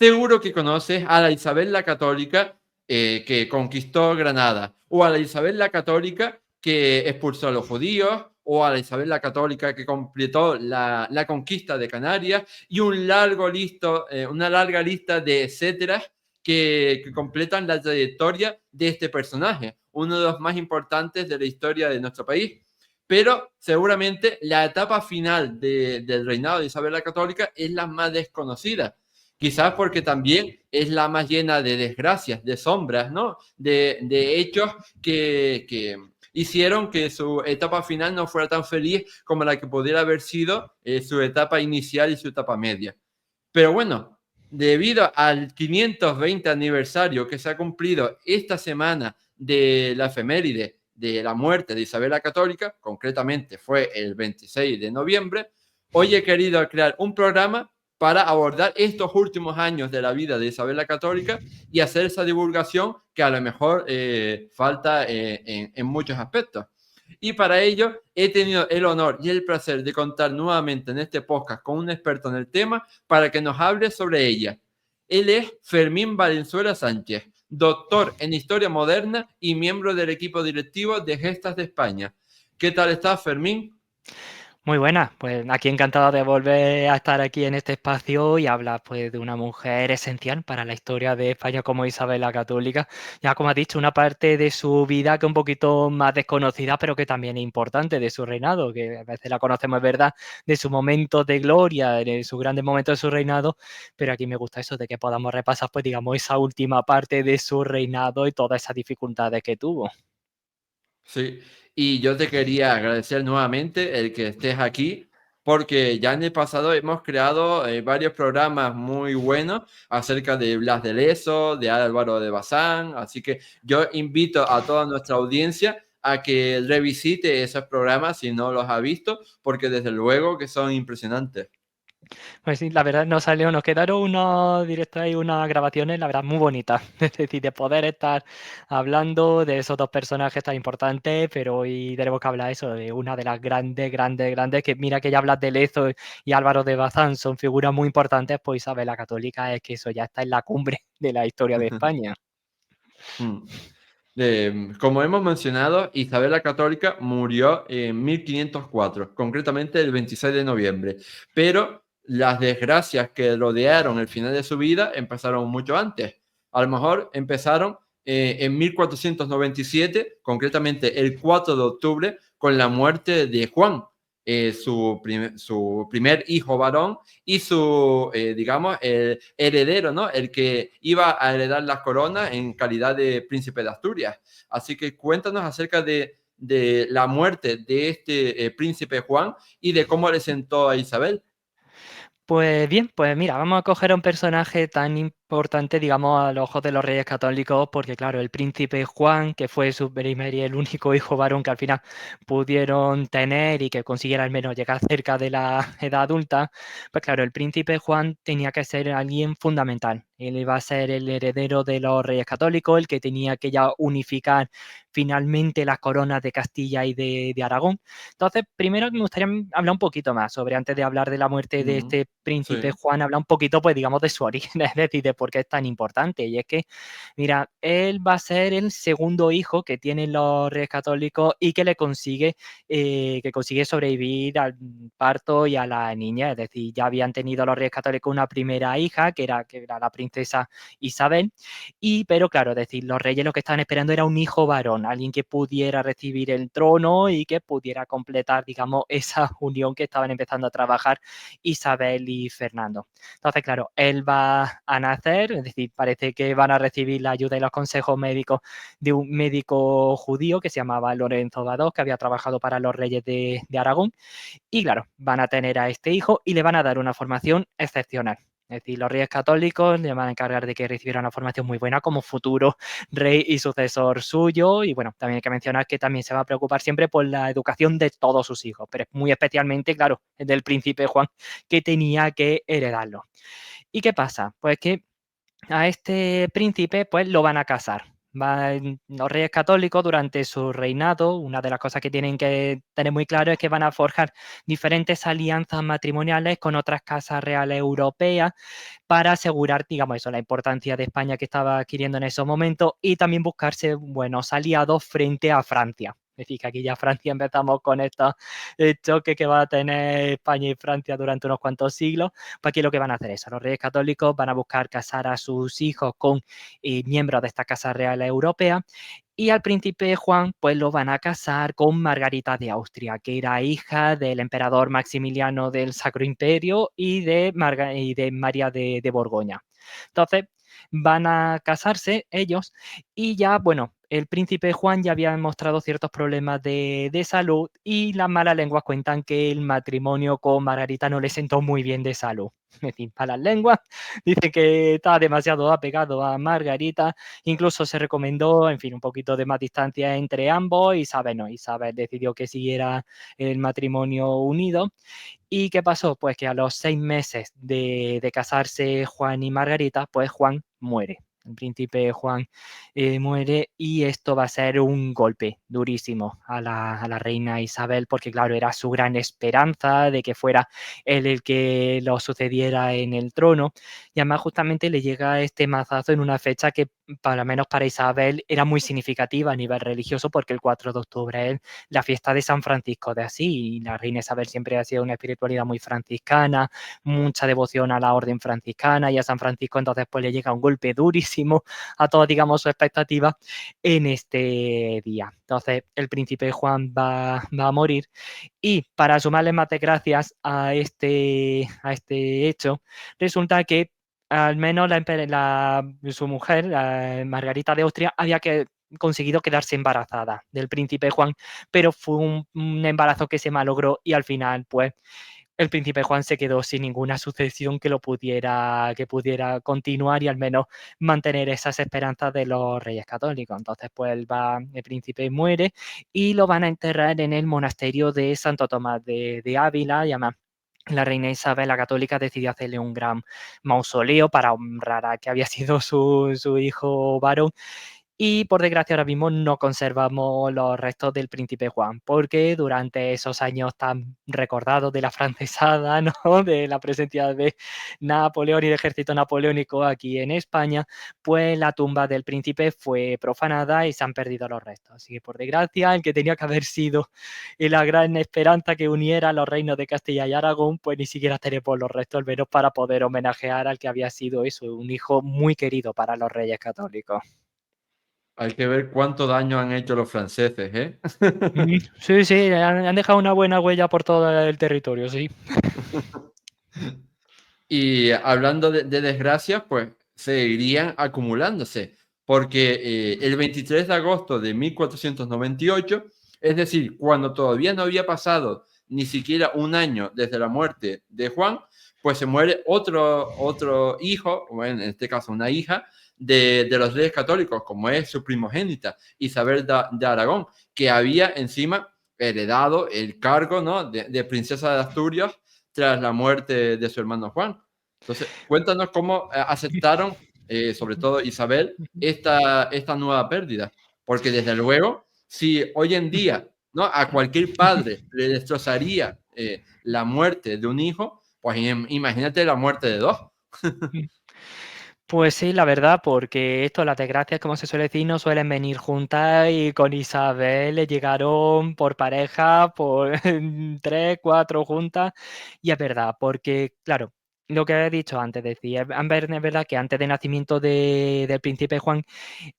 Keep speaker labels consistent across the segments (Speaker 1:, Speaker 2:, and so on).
Speaker 1: Seguro que conoces a la Isabel la Católica que conquistó Granada, o a la Isabel la Católica que expulsó a los judíos, o a la Isabel la Católica que completó la conquista de Canarias, y una larga lista de etcéteras que completan la trayectoria de este personaje, uno de los más importantes de la historia de nuestro país. Pero seguramente la etapa final del reinado de Isabel la Católica es la más desconocida. Quizás porque también es la más llena de desgracias, de sombras, ¿no? De hechos que hicieron que su etapa final no fuera tan feliz como la que pudiera haber sido su etapa inicial y su etapa media. Pero bueno, debido al 520 aniversario que se ha cumplido esta semana de la efeméride de la muerte de Isabel la Católica, concretamente fue el 26 de noviembre, hoy he querido crear un programa para abordar estos últimos años de la vida de Isabel la Católica y hacer esa divulgación que a lo mejor falta en muchos aspectos. Y para ello he tenido el honor y el placer de contar nuevamente en este podcast con un experto en el tema para que nos hable sobre ella. Él es Fermín Valenzuela Sánchez, doctor en Historia Moderna y miembro del equipo directivo de Gestas de España. ¿Qué tal estás, Fermín?
Speaker 2: Muy buenas, pues aquí encantado de volver a estar aquí en este espacio y hablar pues de una mujer esencial para la historia de España como Isabel la Católica. Ya como has dicho, una parte de su vida que es un poquito más desconocida, pero que también es importante de su reinado, que a veces la conocemos, es verdad, de su momento de gloria, de sus grandes momentos de su reinado, pero aquí me gusta eso de que podamos repasar pues digamos esa última parte de su reinado y todas esas dificultades que tuvo.
Speaker 1: Sí, y yo te quería agradecer nuevamente el que estés aquí, porque ya en el pasado hemos creado varios programas muy buenos acerca de Blas de Lezo, de Álvaro de Bazán, así que yo invito a toda nuestra audiencia a que revisite esos programas si no los ha visto, porque desde luego que son impresionantes.
Speaker 2: Pues sí, la verdad nos quedaron unos directos y unas grabaciones, la verdad, muy bonitas. Es decir, de poder estar hablando de esos dos personajes tan importantes, pero hoy tenemos que hablar eso, de una de las grandes, que mira que ya hablas de Lezo y Álvaro de Bazán, son figuras muy importantes, pues Isabel la Católica es que eso ya está en la cumbre de la historia de España.
Speaker 1: Mm. Como hemos mencionado, Isabel la Católica murió en 1504, concretamente el 26 de noviembre, pero las desgracias que rodearon el final de su vida empezaron mucho antes. A lo mejor empezaron en 1497, concretamente el 4 de octubre, con la muerte de Juan, su primer hijo varón y digamos, el heredero, ¿no? El que iba a heredar la corona en calidad de príncipe de Asturias. Así que cuéntanos acerca de la muerte de este príncipe Juan y de cómo le sentó a Isabel.
Speaker 2: Pues bien, pues mira, vamos a coger a un personaje tan importante, digamos, a los ojos de los reyes católicos, porque claro, el príncipe Juan, que fue su primer y el único hijo varón que al final pudieron tener y que consiguiera al menos llegar cerca de la edad adulta, pues claro, el príncipe Juan tenía que ser alguien fundamental. Él iba a ser el heredero de los reyes católicos, el que tenía que ya unificar finalmente las coronas de Castilla y de Aragón. Entonces, primero me gustaría hablar un poquito más sobre, antes de hablar de la muerte de
Speaker 1: Mm,
Speaker 2: este príncipe
Speaker 1: sí.
Speaker 2: Juan, hablar un poquito, pues digamos, de su origen, es decir, de por qué es tan importante. Y es que, mira, él va a ser el segundo hijo que tienen los reyes católicos y que consigue sobrevivir al parto y a la niña. Es decir, ya habían tenido los reyes católicos una primera hija, que era la princesa Isabel, pero claro, es decir, los reyes lo que estaban esperando era un hijo varón, alguien que pudiera recibir el trono y que pudiera completar, digamos, esa unión que estaban empezando a trabajar Isabel y Fernando. Entonces, claro, él va a nacer, es decir, parece que van a recibir la ayuda y los consejos médicos de un médico judío que se llamaba Lorenzo Badoc, que había trabajado para los reyes de Aragón, y claro, van a tener a este hijo y le van a dar una formación excepcional. Es decir, los reyes católicos le van a encargar de que recibiera una formación muy buena como futuro rey y sucesor suyo. Y bueno, también hay que mencionar que también se va a preocupar siempre por la educación de todos sus hijos, pero muy especialmente, claro, del príncipe Juan, que tenía que heredarlo. ¿Y qué pasa? Pues que a este príncipe pues lo van a casar. Los reyes católicos durante su reinado, una de las cosas que tienen que tener muy claro es que van a forjar diferentes alianzas matrimoniales con otras casas reales europeas para asegurar, digamos eso, la importancia de España que estaba adquiriendo en esos momentos y también buscarse buenos aliados frente a Francia. Es decir, que aquí ya Francia empezamos con estos choques que va a tener España y Francia durante unos cuantos siglos. Pues aquí lo que van a hacer es, los reyes católicos van a buscar casar a sus hijos con miembros de esta Casa Real Europea y al príncipe Juan pues lo van a casar con Margarita de Austria, que era hija del emperador Maximiliano del Sacro Imperio y de María de Borgoña. Entonces van a casarse ellos y ya, bueno, el príncipe Juan ya había mostrado ciertos problemas de salud y las malas lenguas cuentan que el matrimonio con Margarita no le sentó muy bien de salud. Es decir, malas lenguas, dice que estaba demasiado apegado a Margarita, incluso se recomendó, en fin, un poquito de más distancia entre ambos. Isabel no, Isabel decidió que siguiera el matrimonio unido. ¿Y qué pasó? Pues que a los 6 meses de casarse Juan y Margarita, pues Juan muere. El príncipe Juan muere y esto va a ser un golpe durísimo a la reina Isabel, porque claro, era su gran esperanza de que fuera él el que lo sucediera en el trono. Y además justamente le llega este mazazo en una fecha que, para menos para Isabel, era muy significativa a nivel religioso, porque el 4 de octubre es la fiesta de San Francisco de Asís, y la reina Isabel siempre ha sido una espiritualidad muy franciscana, mucha devoción a la orden franciscana y a San Francisco, entonces pues le llega un golpe durísimo a toda, digamos, su expectativa en este día. Entonces el príncipe Juan va a morir y para sumarle más de gracias a este hecho, resulta que al menos su mujer, Margarita de Austria, había conseguido quedarse embarazada del príncipe Juan, pero fue un embarazo que se malogró y al final, pues, el príncipe Juan se quedó sin ninguna sucesión que pudiera continuar y al menos mantener esas esperanzas de los reyes católicos. Entonces, pues, el príncipe muere y lo van a enterrar en el monasterio de Santo Tomás de Ávila, y además la reina Isabel la Católica decidió hacerle un gran mausoleo para honrar a que había sido su hijo varón. Y por desgracia ahora mismo no conservamos los restos del príncipe Juan, porque durante esos años tan recordados de la francesada, ¿no? De la presencia de Napoleón y del ejército napoleónico aquí en España, pues la tumba del príncipe fue profanada y se han perdido los restos. Así que por desgracia, el que tenía que haber sido la gran esperanza que uniera los reinos de Castilla y Aragón, pues ni siquiera tenemos los restos, al menos para poder homenajear al que había sido eso, un hijo muy querido para los reyes católicos.
Speaker 1: Hay que ver cuánto daño han hecho los franceses, ¿eh?
Speaker 2: Sí, sí, han dejado una buena huella por todo el territorio, sí.
Speaker 1: Y hablando de desgracias, pues seguirían acumulándose, porque el 23 de agosto de 1498, es decir, cuando todavía no había pasado ni siquiera un año desde la muerte de Juan, pues se muere otro hijo, o en este caso una hija, de los reyes católicos, como es su primogénita, Isabel de Aragón, que había encima heredado el cargo, ¿no?, de princesa de Asturias tras la muerte de su hermano Juan. Entonces, cuéntanos cómo aceptaron, sobre todo Isabel, esta nueva pérdida. Porque desde luego, si hoy en día, ¿no?, a cualquier padre le destrozaría la muerte de un hijo, pues imagínate la muerte de dos.
Speaker 2: Pues sí, la verdad, porque esto, las desgracias, como se suele decir, no suelen venir juntas y con Isabel le llegaron por pareja, por 3, 4 juntas, y es verdad, porque claro, lo que he dicho antes, decía, es verdad que antes del nacimiento del príncipe Juan,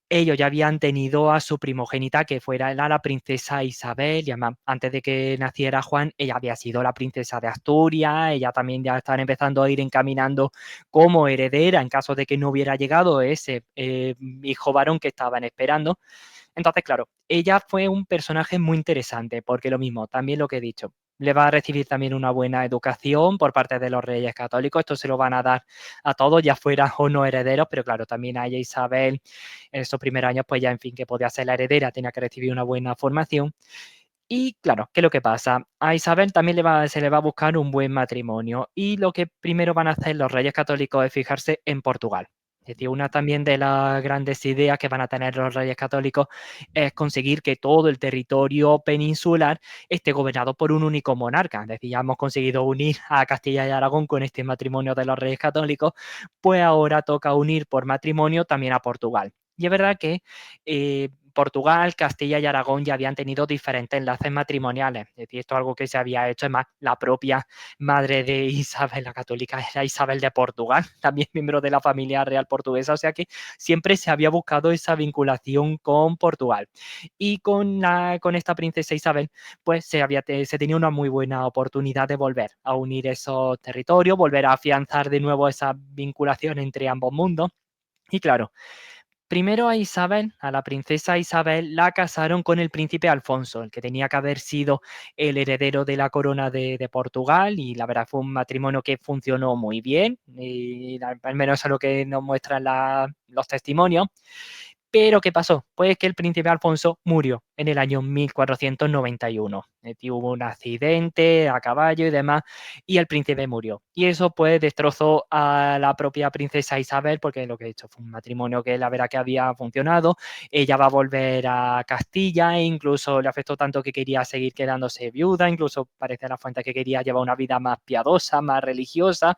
Speaker 2: ellos ya habían tenido a su primogénita, que fuera la princesa Isabel, y además, antes de que naciera Juan, ella había sido la princesa de Asturias, ella también ya estaban empezando a ir encaminando como heredera en caso de que no hubiera llegado ese hijo varón que estaban esperando. Entonces, claro, ella fue un personaje muy interesante, porque lo mismo, también lo que he dicho, le va a recibir también una buena educación por parte de los reyes católicos, esto se lo van a dar a todos, ya fueran o no herederos, pero claro, también a ella Isabel, en esos primeros años, pues ya, en fin, que podía ser la heredera, tenía que recibir una buena formación. Y claro, ¿qué es lo que pasa? A Isabel también se le va a buscar un buen matrimonio, y lo que primero van a hacer los reyes católicos es fijarse en Portugal. Es decir, una también de las grandes ideas que van a tener los reyes católicos es conseguir que todo el territorio peninsular esté gobernado por un único monarca. Es decir, ya hemos conseguido unir a Castilla y Aragón con este matrimonio de los reyes católicos, pues ahora toca unir por matrimonio también a Portugal. Y es verdad que Portugal, Castilla y Aragón ya habían tenido diferentes enlaces matrimoniales. Es decir, esto es algo que se había hecho, es más, la propia madre de Isabel la Católica era Isabel de Portugal, también miembro de la familia real portuguesa, o sea que siempre se había buscado esa vinculación con Portugal. Y con esta princesa Isabel, pues se tenía una muy buena oportunidad de volver a unir esos territorios, volver a afianzar de nuevo esa vinculación entre ambos mundos. Y claro, primero a Isabel, a la princesa Isabel, la casaron con el príncipe Alfonso, el que tenía que haber sido el heredero de la corona de Portugal, y la verdad fue un matrimonio que funcionó muy bien, y al menos a lo que nos muestran los testimonios. Pero ¿qué pasó? Pues que el príncipe Alfonso murió en el año 1491. Hubo un accidente a caballo y demás, y el príncipe murió. Y eso pues destrozó a la propia princesa Isabel, porque lo que he hecho fue un matrimonio que la verdad que había funcionado. Ella va a volver a Castilla e incluso le afectó tanto que quería seguir quedándose viuda, incluso parece a la fuente que quería llevar una vida más piadosa, más religiosa.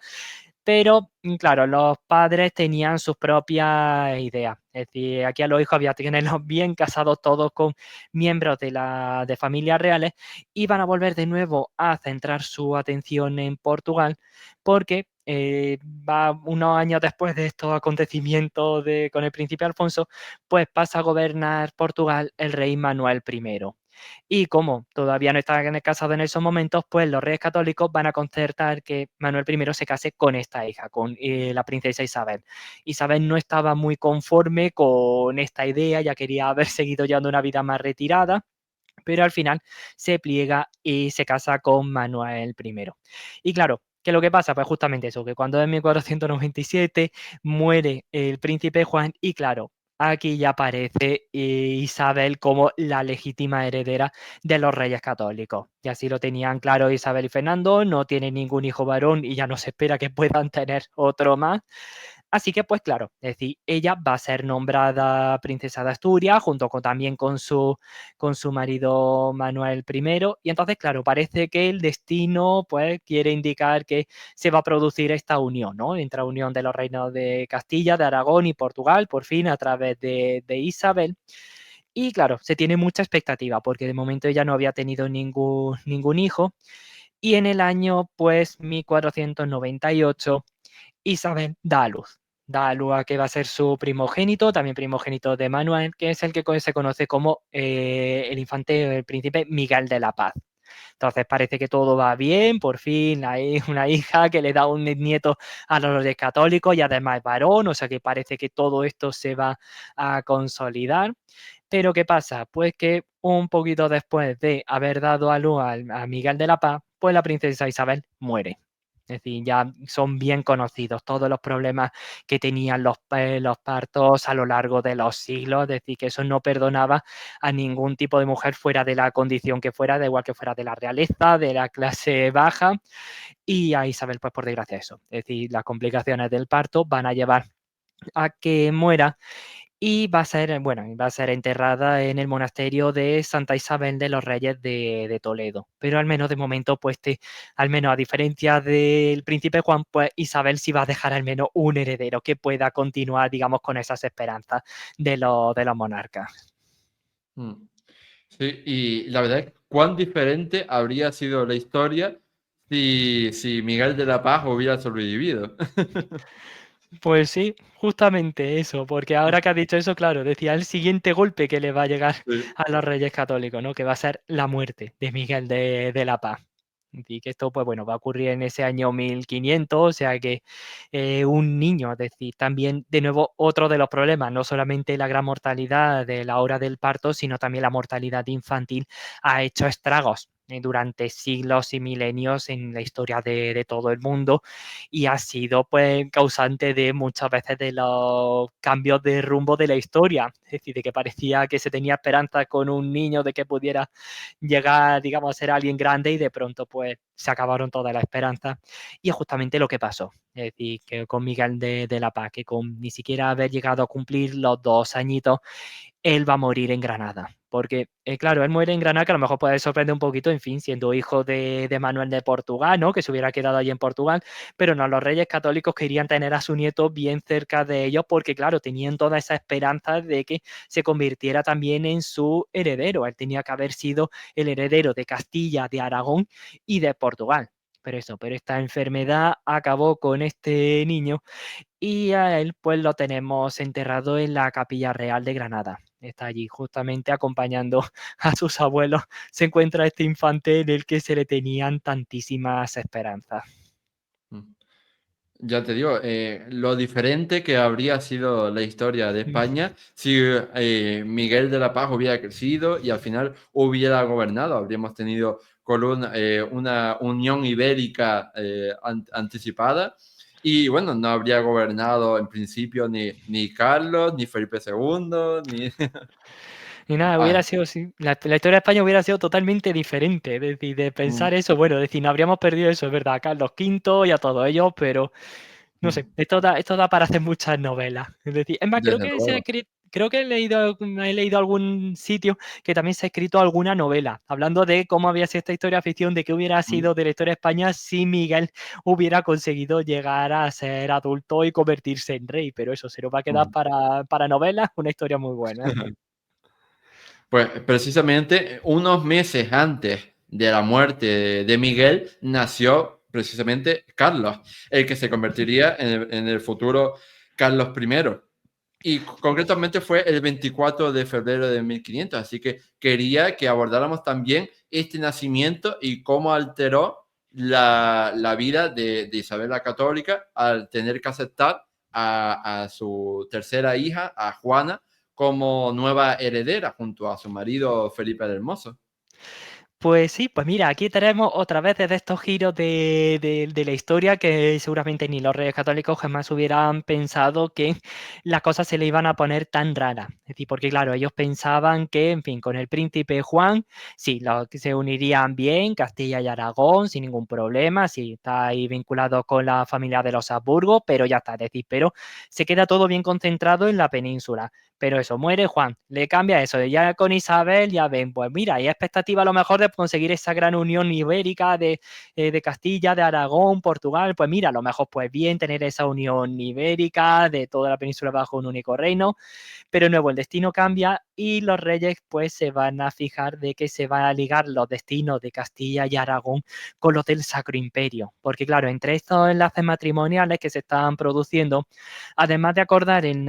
Speaker 2: Pero, claro, los padres tenían sus propias ideas. Es decir, aquí a los hijos había que tenerlos bien casados todos con miembros de familias reales, y van a volver de nuevo a centrar su atención en Portugal porque va unos años después de estos acontecimientos con el príncipe Alfonso, pues pasa a gobernar Portugal el rey Manuel I. Y como todavía no estaban casados en esos momentos, pues los reyes católicos van a concertar que Manuel I se case con esta hija, con la princesa Isabel. Isabel no estaba muy conforme con esta idea, ya quería haber seguido llevando una vida más retirada, pero al final se pliega y se casa con Manuel I. Y claro, ¿qué es lo que pasa? Pues justamente eso, que cuando en 1497 muere el príncipe Juan y claro, aquí ya aparece Isabel como la legítima heredera de los reyes católicos. Y así lo tenían claro Isabel y Fernando, no tienen ningún hijo varón y ya no se espera que puedan tener otro más. Así que, pues claro, es decir, ella va a ser nombrada princesa de Asturias junto también con su marido Manuel I. Y entonces, claro, parece que el destino pues quiere indicar que se va a producir esta unión, ¿no? Entre la unión de los reinos de Castilla, de Aragón y Portugal, por fin, a través de Isabel. Y claro, se tiene mucha expectativa porque de momento ella no había tenido ningún hijo. Y en el año, pues, 1498 Isabel da a luz a que va a ser su primogénito, también primogénito de Manuel, que es el que se conoce como el infante, el príncipe Miguel de la Paz. Entonces parece que todo va bien, por fin hay una hija que le da un nieto a los reyes católicos y además es varón, o sea que parece que todo esto se va a consolidar. Pero ¿qué pasa? Pues que un poquito después de haber dado a luz a Miguel de la Paz, pues la princesa Isabel muere. Es decir, ya son bien conocidos todos los problemas que tenían los partos a lo largo de los siglos, es decir, que eso no perdonaba a ningún tipo de mujer fuera de la condición que fuera, da igual que fuera de la realeza, de la clase baja, y a Isabel, pues por desgracia eso. Es decir, las complicaciones del parto van a llevar a que muera y va a ser, bueno, va a ser enterrada en el monasterio de Santa Isabel de los Reyes de Toledo. Pero al menos de momento, pues al menos a diferencia del príncipe Juan, pues Isabel sí va a dejar al menos un heredero que pueda continuar, digamos, con esas esperanzas de los monarcas.
Speaker 1: Mm. Sí, y la verdad es cuán diferente habría sido la historia si Miguel de la Paz hubiera sobrevivido.
Speaker 2: Pues sí, justamente eso, porque ahora que has dicho eso, claro, decía el siguiente golpe que le va a llegar
Speaker 1: Sí.
Speaker 2: a los Reyes Católicos, ¿no? Que va a ser la muerte de Miguel de la Paz. Y que esto, pues bueno, va a ocurrir en ese año 1500, o sea que un niño, es decir, también, de nuevo, otro de los problemas, no solamente la gran mortalidad de la hora del parto, sino también la mortalidad infantil ha hecho estragos durante siglos y milenios en la historia de todo el mundo y ha sido pues causante de muchas veces de los cambios de rumbo de la historia, es decir, de que parecía que se tenía esperanza con un niño de que pudiera llegar, digamos, a ser alguien grande y de pronto pues se acabaron todas las esperanzas y es justamente lo que pasó. Es decir, que con Miguel de la Paz, que con ni siquiera haber llegado a cumplir los 2 añitos, él va a morir en Granada. Porque, claro, él muere en Granada, que a lo mejor puede sorprender un poquito, en fin, siendo hijo de Manuel de Portugal, ¿no? Que se hubiera quedado allí en Portugal, pero no, los reyes católicos querían tener a su nieto bien cerca de ellos porque, claro, tenían toda esa esperanza de que se convirtiera también en su heredero. Él tenía que haber sido el heredero de Castilla, de Aragón y de Portugal. Pero esta enfermedad acabó con este niño y a él pues lo tenemos enterrado en la Capilla Real de Granada. Está allí justamente acompañando a sus abuelos. Se encuentra este infante en el que se le tenían tantísimas esperanzas.
Speaker 1: Mm. Ya te digo, lo diferente que habría sido la historia de España si Miguel de la Paz hubiera crecido y al final hubiera gobernado. Habríamos tenido con una unión ibérica anticipada y bueno, no habría gobernado en principio ni Carlos, ni Felipe II, ni...
Speaker 2: Y nada, hubiera
Speaker 1: Ah,
Speaker 2: sido, la historia de España hubiera sido totalmente diferente. Es decir, de
Speaker 1: mm,
Speaker 2: pensar eso, bueno, es decir, no habríamos perdido eso, es verdad, a Carlos V y a todos ellos, pero no
Speaker 1: mm,
Speaker 2: sé, esto da para hacer muchas novelas. Es decir, es más, creo
Speaker 1: desde
Speaker 2: que
Speaker 1: luego.
Speaker 2: creo que he leído algún sitio que también se ha escrito alguna novela, hablando de cómo había sido esta historia de ficción, de qué hubiera
Speaker 1: Mm,
Speaker 2: sido de la historia de España si Miguel hubiera conseguido llegar a ser adulto y convertirse en rey. Pero eso se nos va a quedar
Speaker 1: mm.
Speaker 2: para novelas, una historia muy buena.
Speaker 1: Pues precisamente unos meses antes de la muerte de Miguel nació precisamente Carlos, el que se convertiría en el futuro Carlos I. Y concretamente fue el 24 de febrero de 1500, así que quería que abordáramos también este nacimiento y cómo alteró la vida de Isabel la Católica al tener que aceptar a su tercera hija, a Juana, como nueva heredera junto a su marido Felipe el Hermoso.
Speaker 2: Pues sí, pues mira, aquí tenemos otra vez desde estos giros de la historia que seguramente ni los reyes católicos jamás hubieran pensado que las cosas se le iban a poner tan raras. Es decir, porque claro, ellos pensaban que, en fin, con el príncipe Juan, sí, que se unirían bien Castilla y Aragón sin ningún problema, sí, está ahí vinculado con la familia de los Habsburgo, pero ya está, es decir, pero se queda todo bien concentrado en la península. Pero eso, muere Juan, le cambia eso, ya con Isabel ya ven, pues mira, hay expectativa a lo mejor de conseguir esa gran unión ibérica de Castilla, de Aragón, Portugal, pues mira, a lo mejor pues bien tener esa unión ibérica de toda la península bajo un único reino, pero nuevo, el destino cambia y los reyes pues se van a fijar de que se van a ligar los destinos de Castilla y Aragón con los del Sacro Imperio, porque claro, entre estos enlaces matrimoniales que se están produciendo, además de acordar el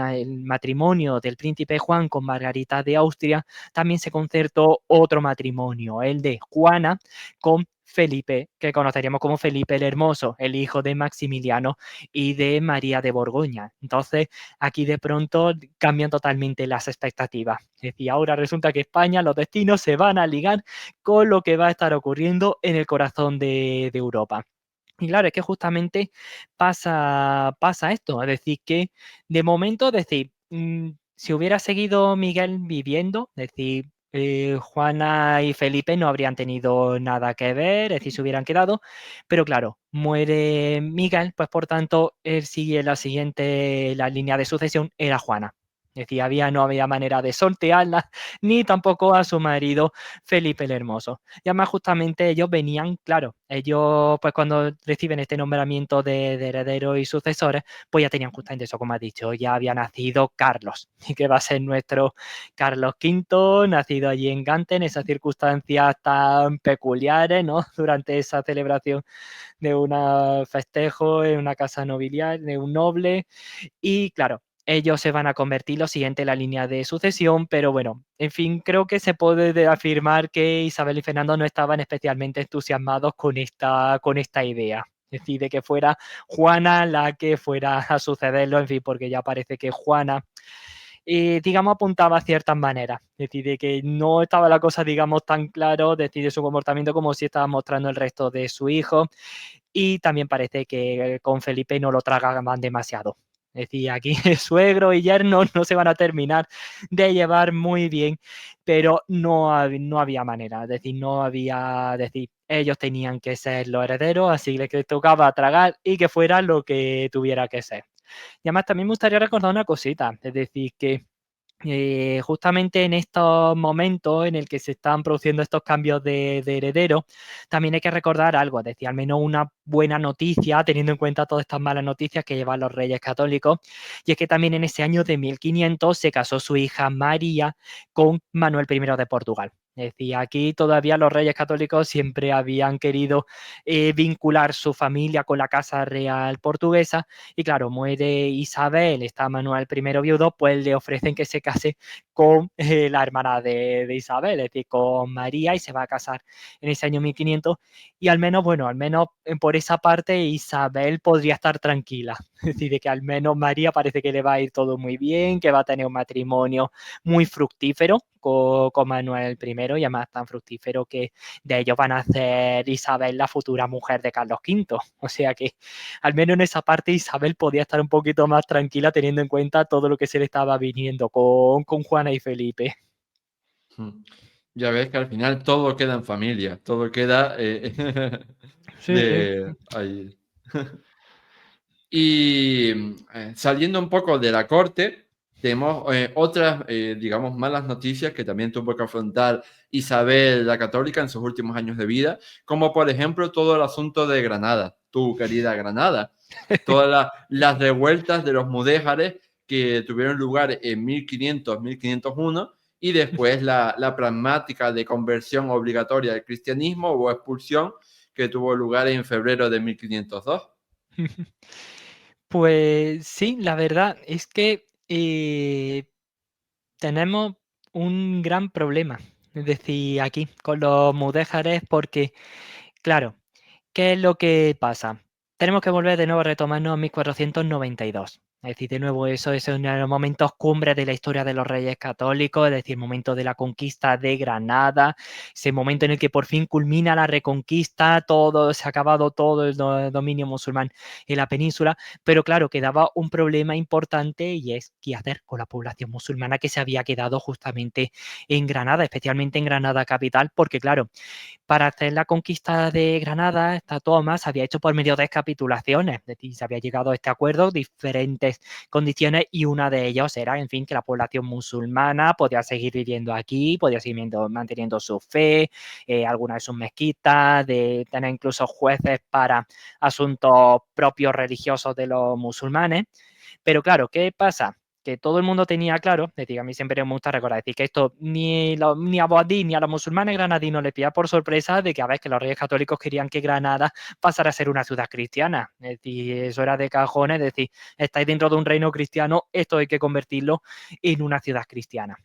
Speaker 2: matrimonio del príncipe Juan con Margarita de Austria, también se concertó otro matrimonio, el de Juana con Felipe, que conoceríamos como Felipe el Hermoso, el hijo de Maximiliano y de María de Borgoña. Entonces, aquí de pronto cambian totalmente las expectativas. Es decir, ahora resulta que España, los destinos se van a ligar con lo que va a estar ocurriendo en el corazón de Europa. Y claro, es que justamente pasa esto, es decir, que de momento, es decir, si hubiera seguido Miguel viviendo, es decir, Juana y Felipe no habrían tenido nada que ver, es decir, se hubieran quedado, pero claro, muere Miguel, pues por tanto, él sigue la línea de sucesión era Juana. Es decir, no había manera de sortearla, ni tampoco a su marido Felipe el Hermoso. Y además justamente ellos venían, claro, ellos pues cuando reciben este nombramiento de herederos y sucesores, pues ya tenían justamente eso, como has dicho, ya había nacido Carlos, y que va a ser nuestro Carlos V, nacido allí en Gante, en esas circunstancias tan peculiares, ¿no? Durante esa celebración de un festejo en una casa nobiliaria, de un noble, y claro, ellos se van a convertir lo siguiente en la línea de sucesión, pero bueno, en fin, creo que se puede afirmar que Isabel y Fernando no estaban especialmente entusiasmados con esta idea. Es decir, de que fuera Juana la que fuera a sucederlo, en fin, porque ya parece que Juana, digamos, apuntaba a ciertas maneras. Es decir, de que no estaba la cosa, digamos, tan claro, es decir, de su comportamiento como si estaba mostrando el resto de su hijo. Y también parece que con Felipe no lo tragaban demasiado. Es decir, aquí suegro y yerno no se van a terminar de llevar muy bien, pero no había manera, es decir, no había, es decir, ellos tenían que ser los herederos, así que les tocaba tragar y que fuera lo que tuviera que ser. Y además también me gustaría recordar una cosita, es decir, que justamente en estos momentos en el que se están produciendo estos cambios de heredero, también hay que recordar algo, es decir, al menos una buena noticia, teniendo en cuenta todas estas malas noticias que llevan los reyes católicos, y es que también en ese año de 1500 se casó su hija María con Manuel I de Portugal. Es decir, aquí todavía los reyes católicos siempre habían querido vincular su familia con la casa real portuguesa y claro, muere Isabel, está Manuel I viudo, pues le ofrecen que se case con la hermana de Isabel, es decir, con María y se va a casar en ese año 1500 y al menos, bueno, al menos por esa parte Isabel podría estar tranquila, es decir, de que al menos María parece que le va a ir todo muy bien, que va a tener un matrimonio muy fructífero con Manuel I y además tan fructífero que de ellos van a hacer Isabel la futura mujer de Carlos V. O sea que al menos en esa parte Isabel podía estar un poquito más tranquila teniendo en cuenta todo lo que se le estaba viniendo con Juana y Felipe.
Speaker 1: Ya ves que al final todo queda en familia, todo queda
Speaker 2: Sí, sí.
Speaker 1: de ahí. Y saliendo un poco de la corte, tenemos otras, digamos, malas noticias que también tuvo que afrontar Isabel la Católica en sus últimos años de vida, como por ejemplo todo el asunto de Granada, tu querida Granada, todas las revueltas de los mudéjares que tuvieron lugar en 1500, 1501 y después la pragmática de conversión obligatoria al cristianismo o expulsión que tuvo lugar en febrero de 1502.
Speaker 2: Pues sí, la verdad es que tenemos un gran problema, es decir, aquí con los mudéjares, porque, claro, ¿qué es lo que pasa? Tenemos que volver de nuevo a retomarnos a 1492. Es decir, de nuevo, eso es uno de los momentos cumbres de la historia de los reyes católicos, es decir, el momento de la conquista de Granada, ese momento en el que por fin culmina la reconquista, todo, se ha acabado todo el dominio musulmán en la península, pero claro, quedaba un problema importante y es qué hacer con la población musulmana que se había quedado justamente en Granada, especialmente en Granada capital, porque claro, para hacer la conquista de Granada, esta toma se había hecho por medio de capitulaciones, es decir, se había llegado a este acuerdo, diferentes condiciones, y una de ellas era, en fin, que la población musulmana podía seguir viviendo aquí, podía seguir manteniendo su fe, algunas de sus mezquitas, de tener incluso jueces para asuntos propios religiosos de los musulmanes. Pero claro, ¿qué pasa? Que todo el mundo tenía claro, es decir, a mí siempre me gusta recordar, decir que esto ni a Boadí ni a los musulmanes granadinos les pilla por sorpresa de que a ver que los reyes católicos querían que Granada pasara a ser una ciudad cristiana. Es decir, eso era de cajones, es decir, estáis dentro de un reino cristiano, esto hay que convertirlo en una ciudad cristiana.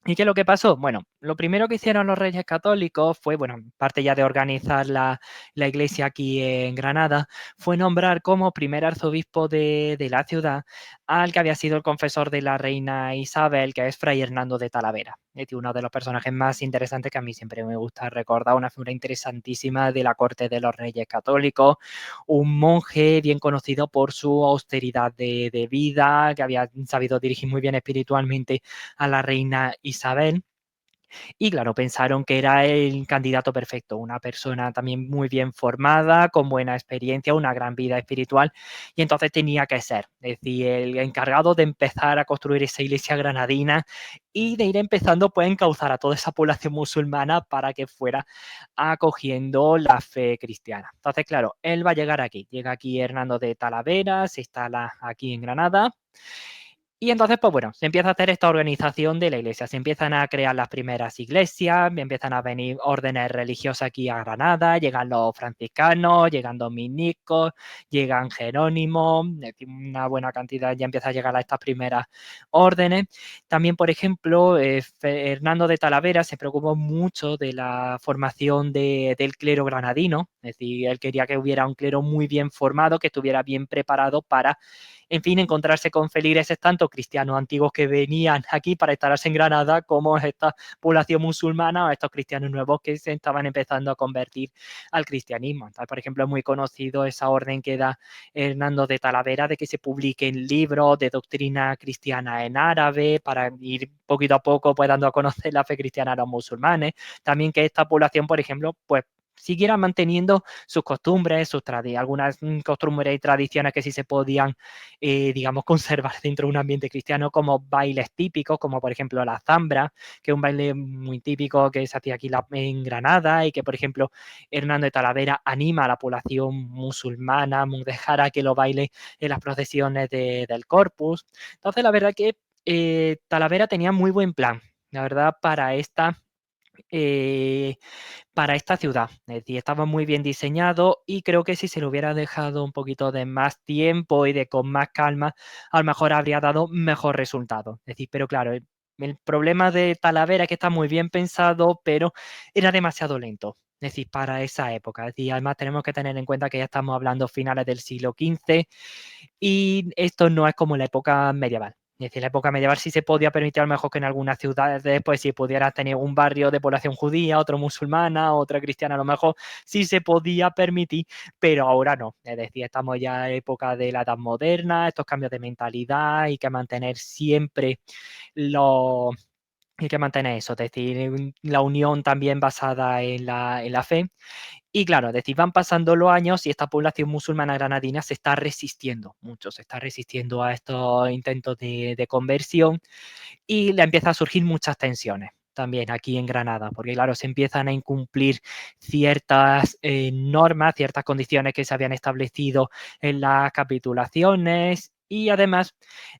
Speaker 2: ¿Y qué es lo que pasó? Bueno, lo primero que hicieron los reyes católicos fue, bueno, parte ya de organizar la iglesia aquí en Granada, fue nombrar como primer arzobispo de la ciudad al que había sido el confesor de la reina Isabel, que es Fray Hernando de Talavera. Es decir, uno de los personajes más interesantes que a mí siempre me gusta recordar, una figura interesantísima de la corte de los reyes católicos, un monje bien conocido por su austeridad de vida, que había sabido dirigir muy bien espiritualmente a la reina Isabel. Y claro, pensaron que era el candidato perfecto, una persona también muy bien formada, con buena experiencia, una gran vida espiritual, y entonces tenía que ser, es decir, el encargado de empezar a construir esa iglesia granadina y de ir empezando pues a encauzar a toda esa población musulmana para que fuera acogiendo la fe cristiana. Entonces, claro, él va a llegar aquí, llega aquí Hernando de Talavera, se instala aquí en Granada, y entonces, pues bueno, se empieza a hacer esta organización de la iglesia, se empiezan a crear las primeras iglesias, empiezan a venir órdenes religiosas aquí a Granada, llegan los franciscanos, llegan dominicos, llegan jerónimos, una buena cantidad ya empieza a llegar a estas primeras órdenes. También, por ejemplo, Hernando de Talavera se preocupó mucho de la formación del clero granadino, es decir, él quería que hubiera un clero muy bien formado, que estuviera bien preparado para en fin, encontrarse con feligreses tanto cristianos antiguos que venían aquí para instalarse en Granada, como esta población musulmana o estos cristianos nuevos que se estaban empezando a convertir al cristianismo. Entonces, por ejemplo, es muy conocido esa orden que da Hernando de Talavera de que se publiquen libros de doctrina cristiana en árabe para ir poquito a poco pues dando a conocer la fe cristiana a los musulmanes. También que esta población, por ejemplo, pues siguieran manteniendo sus costumbres, algunas costumbres y tradiciones que sí se podían, digamos, conservar dentro de un ambiente cristiano, como bailes típicos, como por ejemplo la zambra, que es un baile muy típico que se hacía aquí en Granada y que, por ejemplo, Hernando de Talavera anima a la población musulmana, mudéjara, que lo baile en las procesiones del Corpus. Entonces, la verdad que Talavera tenía muy buen plan, la verdad, eh, para esta ciudad. Es decir, estaba muy bien diseñado y creo que si se le hubiera dejado un poquito de más tiempo y de con más calma, a lo mejor habría dado mejor resultado. Es decir, pero claro, el problema de Talavera es que está muy bien pensado, pero era demasiado lento. Es decir, para esa época. Es decir, además tenemos que tener en cuenta que ya estamos hablando finales del siglo XV y esto no es como la época medieval. Es decir, la época medieval sí se podía permitir a lo mejor que en algunas ciudades, pues si pudieras tener un barrio de población judía, otro musulmana, otra cristiana, a lo mejor sí se podía permitir, pero ahora no. Es decir, estamos ya en época de la edad moderna, estos cambios de mentalidad, hay que mantener siempre los... Hay que mantener eso, es decir, la unión también basada en la fe. Y claro, es decir, van pasando los años y esta población musulmana granadina se está resistiendo mucho, se está resistiendo a estos intentos de conversión y le empiezan a surgir muchas tensiones también aquí en Granada, porque claro, se empiezan a incumplir ciertas normas, ciertas condiciones que se habían establecido en las capitulaciones y además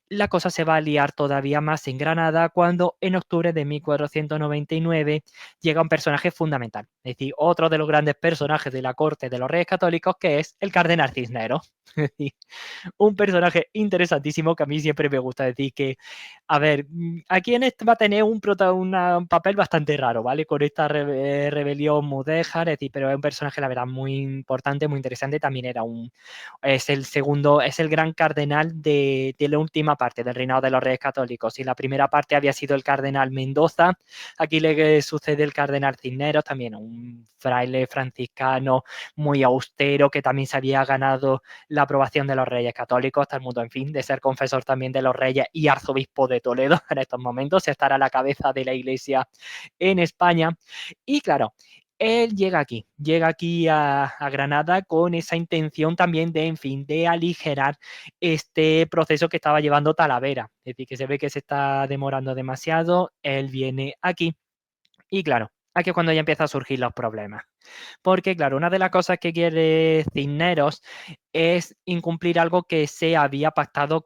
Speaker 2: la cosa se va a liar todavía más en Granada cuando en octubre de 1499 llega un personaje fundamental, es decir, otro de los grandes personajes de la corte de los Reyes Católicos, que es el Cardenal Cisneros. Un personaje interesantísimo que a mí siempre me gusta decir que, a ver, aquí en este va a tener un papel bastante raro, ¿vale? Con esta rebelión mudéjar, es decir, pero es un personaje, la verdad, muy importante, muy interesante. También es el segundo, es el gran cardenal de la última parte del reinado de los Reyes Católicos. Y la primera parte había sido el cardenal Mendoza. Aquí le sucede el cardenal Cisneros, también un fraile franciscano muy austero que también se había ganado la aprobación de los Reyes Católicos, hasta el mundo, en fin, de ser confesor también de los Reyes y arzobispo de Toledo en estos momentos, estar a la cabeza de la Iglesia en España. Y claro, él llega aquí a Granada con esa intención también de, en fin, de aligerar este proceso que estaba llevando Talavera. Es decir, que se ve que se está demorando demasiado, él viene aquí y claro, aquí es cuando ya empiezan a surgir los problemas. Porque, claro, una de las cosas que quiere Cisneros es incumplir algo que se había pactado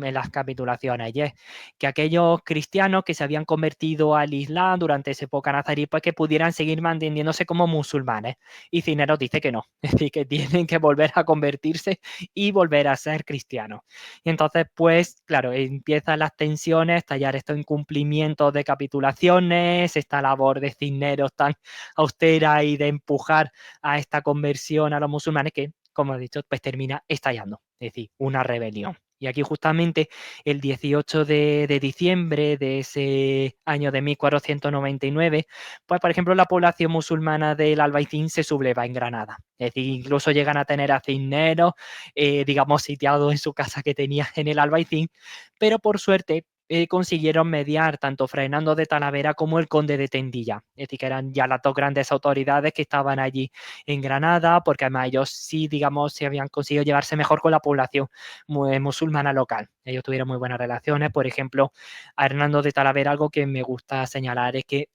Speaker 2: en las capitulaciones, y es que aquellos cristianos que se habían convertido al Islam durante esa época nazarí, pues que pudieran seguir manteniéndose como musulmanes. Y Cisneros dice que no, es decir, que tienen que volver a convertirse y volver a ser cristianos. Y entonces, pues, claro, empiezan las tensiones, estallar estos incumplimientos de capitulaciones, esta labor de Cisneros tan austera y de empujar a esta conversión a los musulmanes que, como he dicho, pues termina estallando, es decir, una rebelión. Y aquí justamente el 18 de diciembre de ese año de 1499, pues por ejemplo la población musulmana del Albaicín se subleva en Granada. Es decir, incluso llegan a tener a Cisneros, digamos, sitiado en su casa que tenía en el Albaicín, pero por suerte consiguieron mediar tanto Fernando de Talavera como el conde de Tendilla. Es decir, que eran ya las dos grandes autoridades que estaban allí en Granada, porque además ellos sí, digamos, se habían conseguido llevarse mejor con la población musulmana local. Ellos tuvieron muy buenas relaciones. Por ejemplo, a Hernando de Talavera, algo que me gusta señalar es que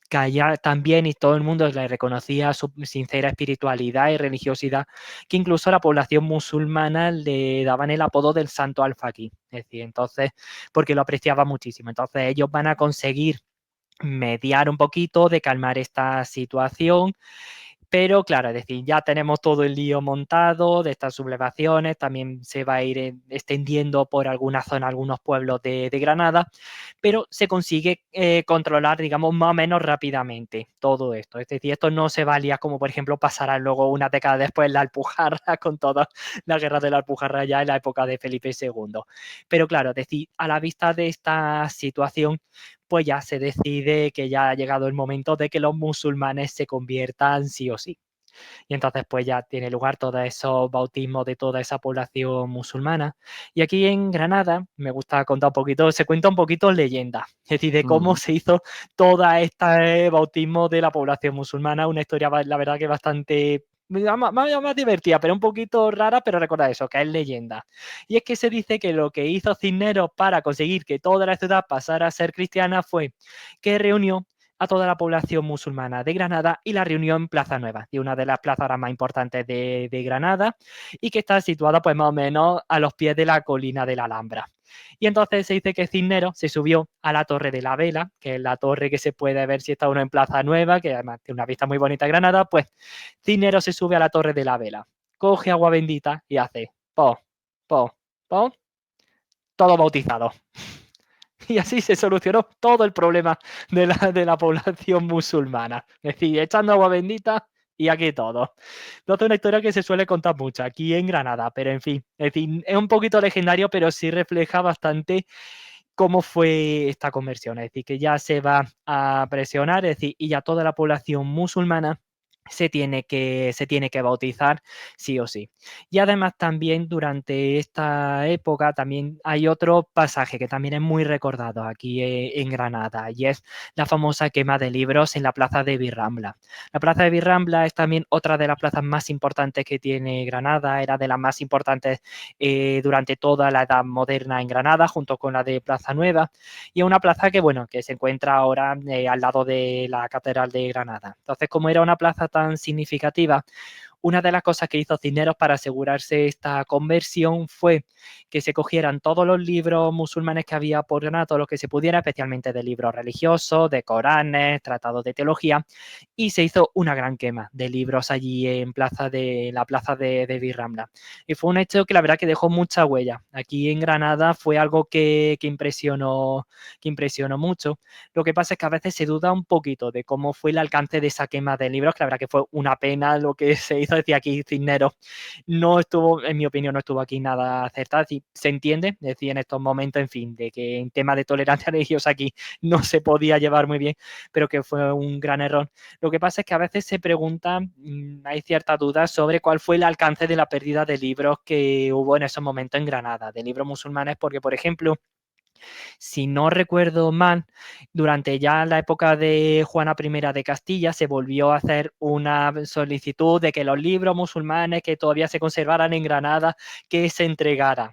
Speaker 2: Calla también y todo el mundo le reconocía su sincera espiritualidad y religiosidad, que incluso la población musulmana le daban el apodo del santo alfaqui, es decir, entonces, porque lo apreciaba muchísimo. Entonces ellos van a conseguir mediar un poquito, de calmar esta situación Pero claro, es decir, ya tenemos todo el lío montado de estas sublevaciones, también se va a ir extendiendo por alguna zona, algunos pueblos de Granada, pero se consigue controlar, digamos, más o menos rápidamente todo esto. Es decir, esto no se valía como, por ejemplo, pasará luego una década después la Alpujarra con toda la guerra de la Alpujarra ya en la época de Felipe II. Pero claro, es decir, a la vista de esta situación, pues ya se decide que ya ha llegado el momento de que los musulmanes se conviertan sí o sí. Y entonces pues ya tiene lugar todos esos bautismos de toda esa población musulmana. Y aquí en Granada me gusta contar un poquito, se cuenta un poquito leyenda, es decir, de cómo se hizo toda esta bautismo de la población musulmana, una historia la verdad que bastante más divertida, pero un poquito rara, pero recuerda eso, que es leyenda. Y es que se dice que lo que hizo Cisneros para conseguir que toda la ciudad pasara a ser cristiana fue que reunió a toda la población musulmana de Granada y la reunió en Plaza Nueva, de una de las plazas ahora más importantes de Granada y que está situada pues más o menos a los pies de la colina de la Alhambra. Y entonces se dice que Cisneros se subió a la Torre de la Vela, que es la torre que se puede ver si está uno en Plaza Nueva, que además tiene una vista muy bonita de Granada, pues Cisneros se sube a la Torre de la Vela, coge agua bendita y hace po, po, po, todo bautizado. Y así se solucionó todo el problema de la población musulmana. Es decir, echando agua bendita y aquí todo. Entonces, una historia que se suele contar mucho aquí en Granada, pero en fin, es decir, es un poquito legendario, pero sí refleja bastante cómo fue esta conversión. Es decir, que ya se va a presionar, es decir, y ya toda la población musulmana se tiene que bautizar sí o sí. Y además también durante esta época también hay otro pasaje que también es muy recordado aquí en Granada y es la famosa quema de libros en la plaza de Virrambla. La plaza de Virrambla es también otra de las plazas más importantes que tiene Granada, era de las más importantes durante toda la Edad Moderna en Granada, junto con la de Plaza Nueva, y es una plaza que, bueno, que se encuentra ahora al lado de la Catedral de Granada. Entonces, como era una plaza tan significativa, una de las cosas que hizo Cisneros para asegurarse esta conversión fue que se cogieran todos los libros musulmanes que había por Granada, todo lo que se pudiera, especialmente de libros religiosos, de Coranes, tratados de teología, y se hizo una gran quema de libros allí en la plaza de Virrambla. Y fue un hecho que la verdad que dejó mucha huella. Aquí en Granada fue algo que impresionó mucho. Lo que pasa es que a veces se duda un poquito de cómo fue el alcance de esa quema de libros, que la verdad que fue una pena lo que se hizo. Decía aquí Cisneros no estuvo, en mi opinión, no estuvo aquí nada acertado. Se entiende, es decir, en estos momentos, en fin, de que en tema de tolerancia religiosa aquí no se podía llevar muy bien, pero que fue un gran error. Lo que pasa es que a veces se preguntan, hay ciertas dudas sobre cuál fue el alcance de la pérdida de libros que hubo en esos momentos en Granada, de libros musulmanes, porque, por ejemplo, si no recuerdo mal, durante ya la época de Juana I de Castilla se volvió a hacer una solicitud de que los libros musulmanes que todavía se conservaran en Granada, que se entregaran.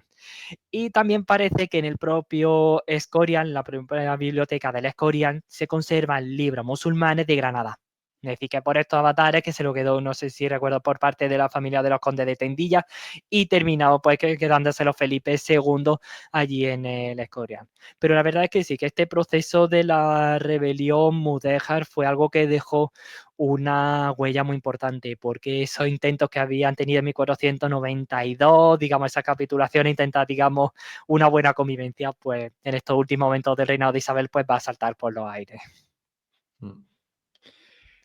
Speaker 2: Y también parece que en el propio Escorial, la propia biblioteca del Escorial, se conservan libros musulmanes de Granada. Es decir, que por estos avatares que se lo quedó, no sé si recuerdo, por parte de la familia de los condes de Tendilla y terminado pues quedándose Felipe II allí en el Escorial. Pero la verdad es que sí, que este proceso de la rebelión mudéjar fue algo que dejó una huella muy importante, porque esos intentos que habían tenido en 1492, digamos, esa capitulación, intentar, digamos, una buena convivencia, pues en estos últimos momentos del reinado de Isabel, pues va a saltar por los aires.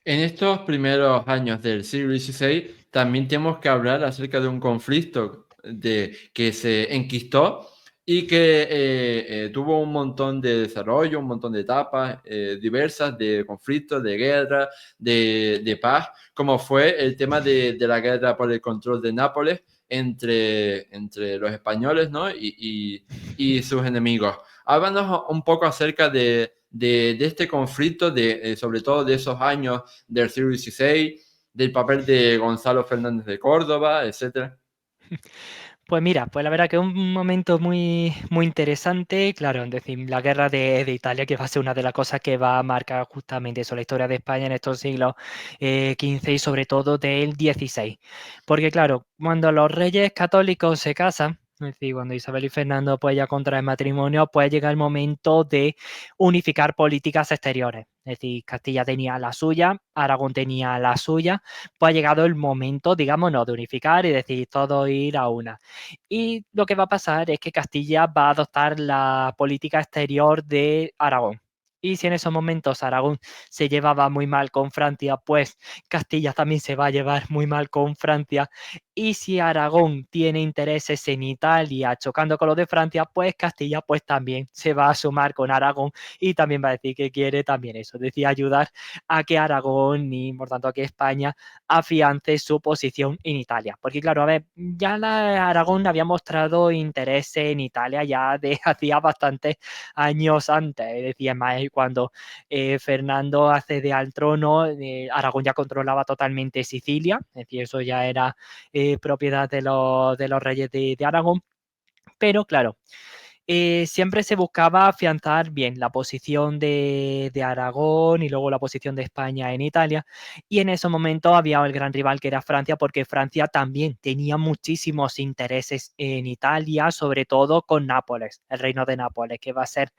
Speaker 1: En estos primeros años del siglo XVI también tenemos que hablar acerca de un conflicto que se enquistó y que tuvo un montón de desarrollo, un montón de etapas diversas de conflictos, de guerra, de paz, como fue el tema de la guerra por el control de Nápoles entre los españoles, ¿no? y sus enemigos. Háblanos un poco acerca de este conflicto, sobre todo de esos años del siglo XVI, del papel de Gonzalo Fernández de Córdoba, etcétera.
Speaker 2: Pues mira, pues la verdad que es un momento muy, muy interesante, claro, es decir, la guerra de Italia, que va a ser una de las cosas que va a marcar justamente eso, la historia de España en estos siglos XV y sobre todo del XVI. Porque claro, cuando los reyes católicos se casan, es decir, cuando Isabel y Fernando pues ya contraen matrimonio, pues llega el momento de unificar políticas exteriores. Es decir, Castilla tenía la suya, Aragón tenía la suya, pues ha llegado el momento, digamos, no, de unificar y decir todo ir a una. Y lo que va a pasar es que Castilla va a adoptar la política exterior de Aragón. Y si en esos momentos Aragón se llevaba muy mal con Francia, pues Castilla también se va a llevar muy mal con Francia. Y si Aragón tiene intereses en Italia chocando con los de Francia, pues Castilla pues también se va a sumar con Aragón y también va a decir que quiere también eso, es decir, ayudar a que Aragón y por tanto a que España afiance su posición en Italia. Porque claro, a ver, ya Aragón había mostrado interés en Italia ya de hacía bastantes años antes, es decir, más cuando Fernando accede al trono, Aragón ya controlaba totalmente Sicilia, es decir, eso ya era propiedad de los reyes de Aragón, pero claro, siempre se buscaba afianzar bien la posición de Aragón y luego la posición de España en Italia. Y en ese momento había el gran rival que era Francia, porque Francia también tenía muchísimos intereses en Italia, sobre todo con Nápoles, el reino de Nápoles, que va a ser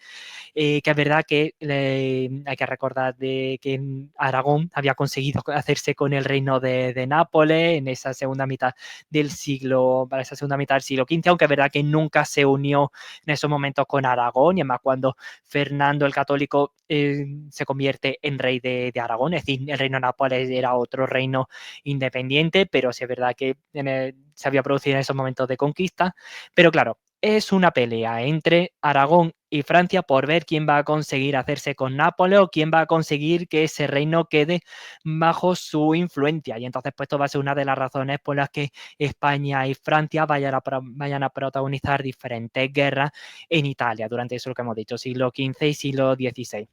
Speaker 2: que es verdad que hay que recordar de que Aragón había conseguido hacerse con el reino de Nápoles en esa segunda mitad del siglo, para esa segunda mitad del siglo XV, aunque es verdad que nunca se unió en esos momentos con Aragón, y además cuando Fernando el Católico se convierte en rey de Aragón, es decir, el reino de Nápoles era otro reino independiente, pero sí es verdad que se había producido en esos momentos de conquista, pero claro, es una pelea entre Aragón y Francia por ver quién va a conseguir hacerse con Nápoles o quién va a conseguir que ese reino quede bajo su influencia. Y entonces, pues esto va a ser una de las razones por las que España y Francia vayan a protagonizar diferentes guerras en Italia durante eso lo que hemos dicho, siglo XV y siglo XVI.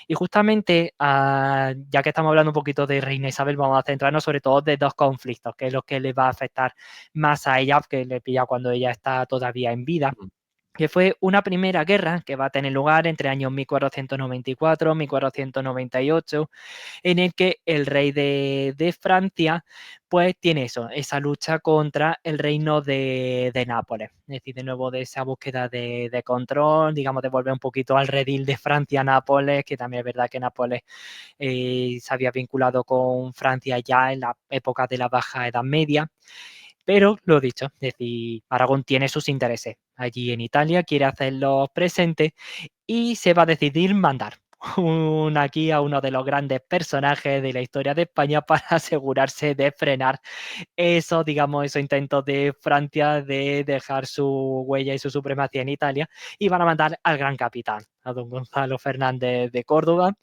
Speaker 2: Y justamente, ya que estamos hablando un poquito de Reina Isabel, vamos a centrarnos sobre todo de dos conflictos, que es lo que le va a afectar más a ella, que le pilla cuando ella está todavía en vida, que fue una primera guerra que va a tener lugar entre años 1494 y 1498, en el que el rey de Francia pues tiene eso, esa lucha contra el reino de Nápoles, es decir, de nuevo de esa búsqueda de control, digamos, de volver un poquito al redil de Francia-Nápoles, que también es verdad que Nápoles se había vinculado con Francia ya en la época de la Baja Edad Media. Pero lo dicho, es decir, Aragón tiene sus intereses allí en Italia, quiere hacerlos presentes y se va a decidir mandar aquí a uno de los grandes personajes de la historia de España para asegurarse de frenar eso, digamos, esos intentos de Francia de dejar su huella y su supremacía en Italia, y van a mandar al gran capitán, a don Gonzalo Fernández de Córdoba,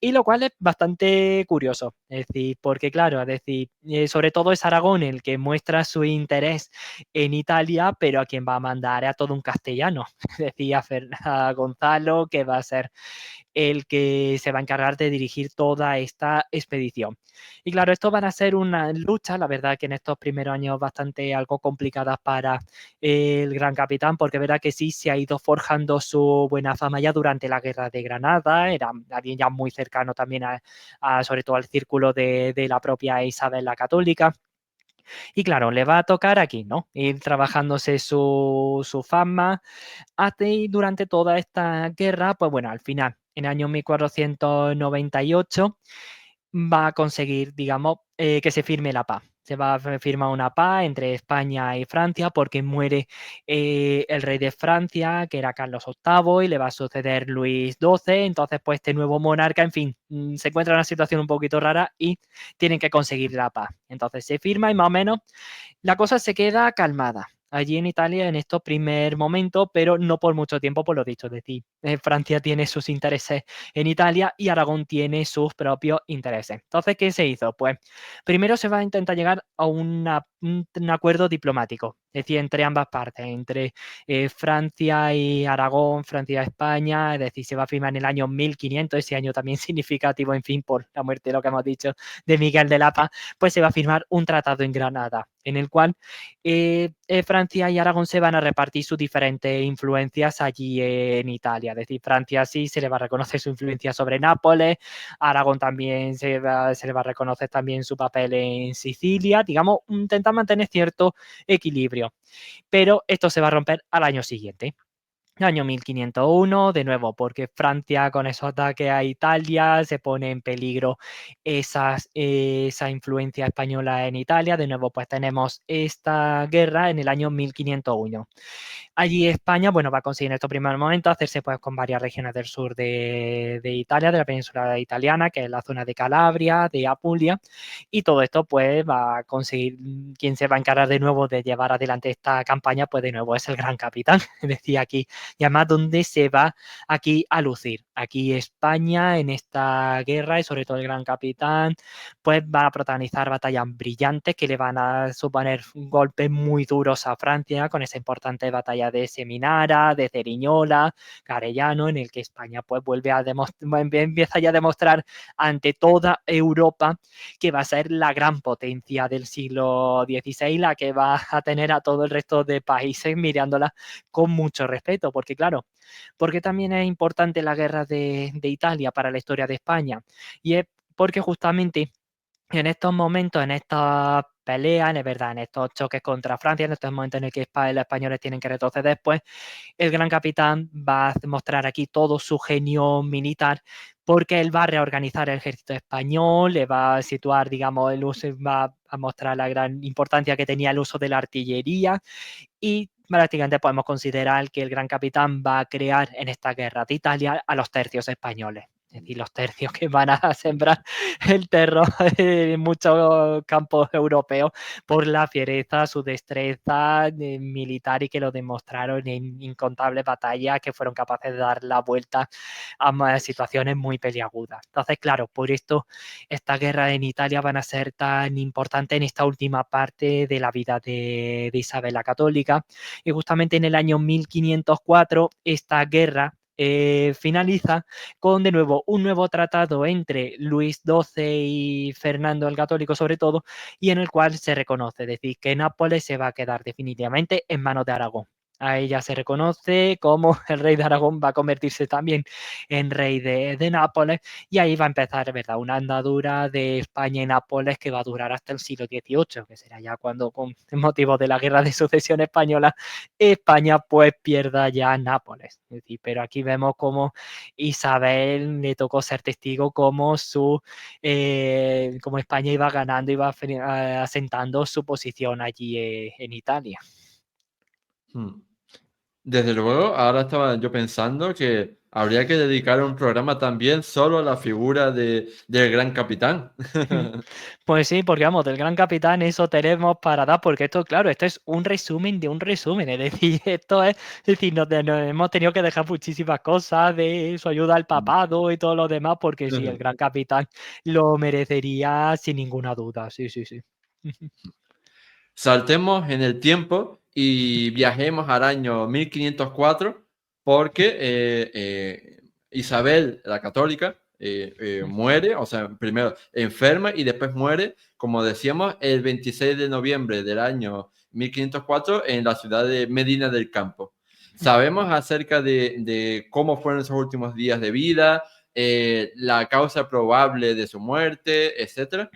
Speaker 2: y lo cual es bastante curioso, es decir, porque claro, es decir, sobre todo es Aragón el que muestra su interés en Italia, pero a quien va a mandar es a todo un castellano, es decir, a Gonzalo, que va a ser el que se va a encargar de dirigir toda esta expedición. Y claro, esto van a ser una lucha, la verdad que en estos primeros años bastante algo complicadas para el gran capitán, porque verá que sí se ha ido forjando su buena fama ya durante la guerra de Granada, era alguien ya muy cercano también sobre todo al círculo de la propia Isabel la Católica. Y claro, le va a tocar aquí, ¿no? Ir trabajándose su fama y durante toda esta guerra, pues bueno, al final, en el año 1498, va a conseguir, digamos, que se firme la paz. Se va a firmar una paz entre España y Francia porque muere el rey de Francia, que era Carlos VIII, y le va a suceder Luis XII. Entonces, pues este nuevo monarca, en fin, se encuentra en una situación un poquito rara y tienen que conseguir la paz. Entonces se firma y más o menos la cosa se queda calmada allí en Italia en estos primer momentos, pero no por mucho tiempo, por lo dicho. Es decir, Francia tiene sus intereses en Italia y Aragón tiene sus propios intereses. Entonces, ¿qué se hizo? Pues primero se va a intentar llegar a un acuerdo diplomático, es decir, entre ambas partes, entre Francia y Aragón, Francia y España, es decir, se va a firmar en el año 1500, ese año también significativo, en fin, por la muerte, lo que hemos dicho, de Miguel de la Paz, pues se va a firmar un tratado en Granada, en el cual Francia y Aragón se van a repartir sus diferentes influencias allí en Italia. Es decir, Francia sí se le va a reconocer su influencia sobre Nápoles, Aragón también se le va a reconocer también su papel en Sicilia, digamos, intentar mantener cierto equilibrio. Pero esto se va a romper al año siguiente. Año 1501, de nuevo, porque Francia con esos ataques a Italia se pone en peligro esa influencia española en Italia. De nuevo, pues tenemos esta guerra en el año 1501. Allí España, bueno, va a conseguir en estos primeros momentos hacerse pues con varias regiones del sur de Italia, de la península italiana, que es la zona de Calabria, de Apulia, y todo esto pues va a conseguir, quien se va a encargar de nuevo de llevar adelante esta campaña, pues de nuevo es el gran capitán, decía aquí, y además donde se va aquí a lucir. Aquí España en esta guerra y sobre todo el gran capitán, pues va a protagonizar batallas brillantes que le van a suponer golpes muy duros a Francia con esa importante batalla de Seminara, de Ceriñola, Carellano, en el que España pues vuelve a empieza ya a demostrar ante toda Europa que va a ser la gran potencia del siglo XVI, la que va a tener a todo el resto de países mirándola con mucho respeto, porque claro, porque también es importante la guerra de Italia para la historia de España, y es porque justamente en estos momentos, en estas peleas, en verdad, en estos choques contra Francia, en estos momentos en el que los españoles tienen que retroceder, pues el gran capitán va a mostrar aquí todo su genio militar, porque él va a reorganizar el ejército español, le va a situar, digamos, el uso, va a mostrar la gran importancia que tenía el uso de la artillería, y prácticamente podemos considerar que el gran capitán va a crear en esta guerra de Italia a los tercios españoles. Es decir, los tercios que van a sembrar el terror en muchos campos europeos por la fiereza, su destreza militar, y que lo demostraron en incontables batallas que fueron capaces de dar la vuelta a situaciones muy peliagudas. Entonces, claro, por esto esta guerra en Italia van a ser tan importantes en esta última parte de la vida de Isabel la Católica. Y justamente en el año 1504 esta guerra finaliza con de nuevo un nuevo tratado entre Luis XII y Fernando el Católico sobre todo, y en el cual se reconoce, es decir, que Nápoles se va a quedar definitivamente en manos de Aragón. A ella se reconoce como el rey de Aragón va a convertirse también en rey de Nápoles, y ahí va a empezar, ¿verdad?, una andadura de España y Nápoles que va a durar hasta el siglo XVIII, que será ya cuando, con motivo de la Guerra de Sucesión Española, España pues pierda ya Nápoles. Es decir, pero aquí vemos cómo Isabel le tocó ser testigo como España iba ganando, iba asentando su posición allí en Italia.
Speaker 1: Hmm. Desde luego, ahora estaba yo pensando que habría que dedicar un programa también solo a la figura del gran capitán.
Speaker 2: Pues sí, porque vamos, del Gran Capitán eso tenemos para dar, porque esto, claro, esto es un resumen de un resumen, es decir, es decir, nos hemos tenido que dejar muchísimas cosas de su ayuda al papado y todo lo demás, porque sí, el Gran Capitán lo merecería sin ninguna duda, sí, sí, sí.
Speaker 1: Saltemos en el tiempo y viajemos al año 1504 porque Isabel la Católica muere, o sea, primero enferma y después muere, como decíamos, el 26 de noviembre del año 1504 en la ciudad de Medina del Campo. Sabemos acerca de cómo fueron esos últimos días de vida, la causa probable de su muerte, etcétera.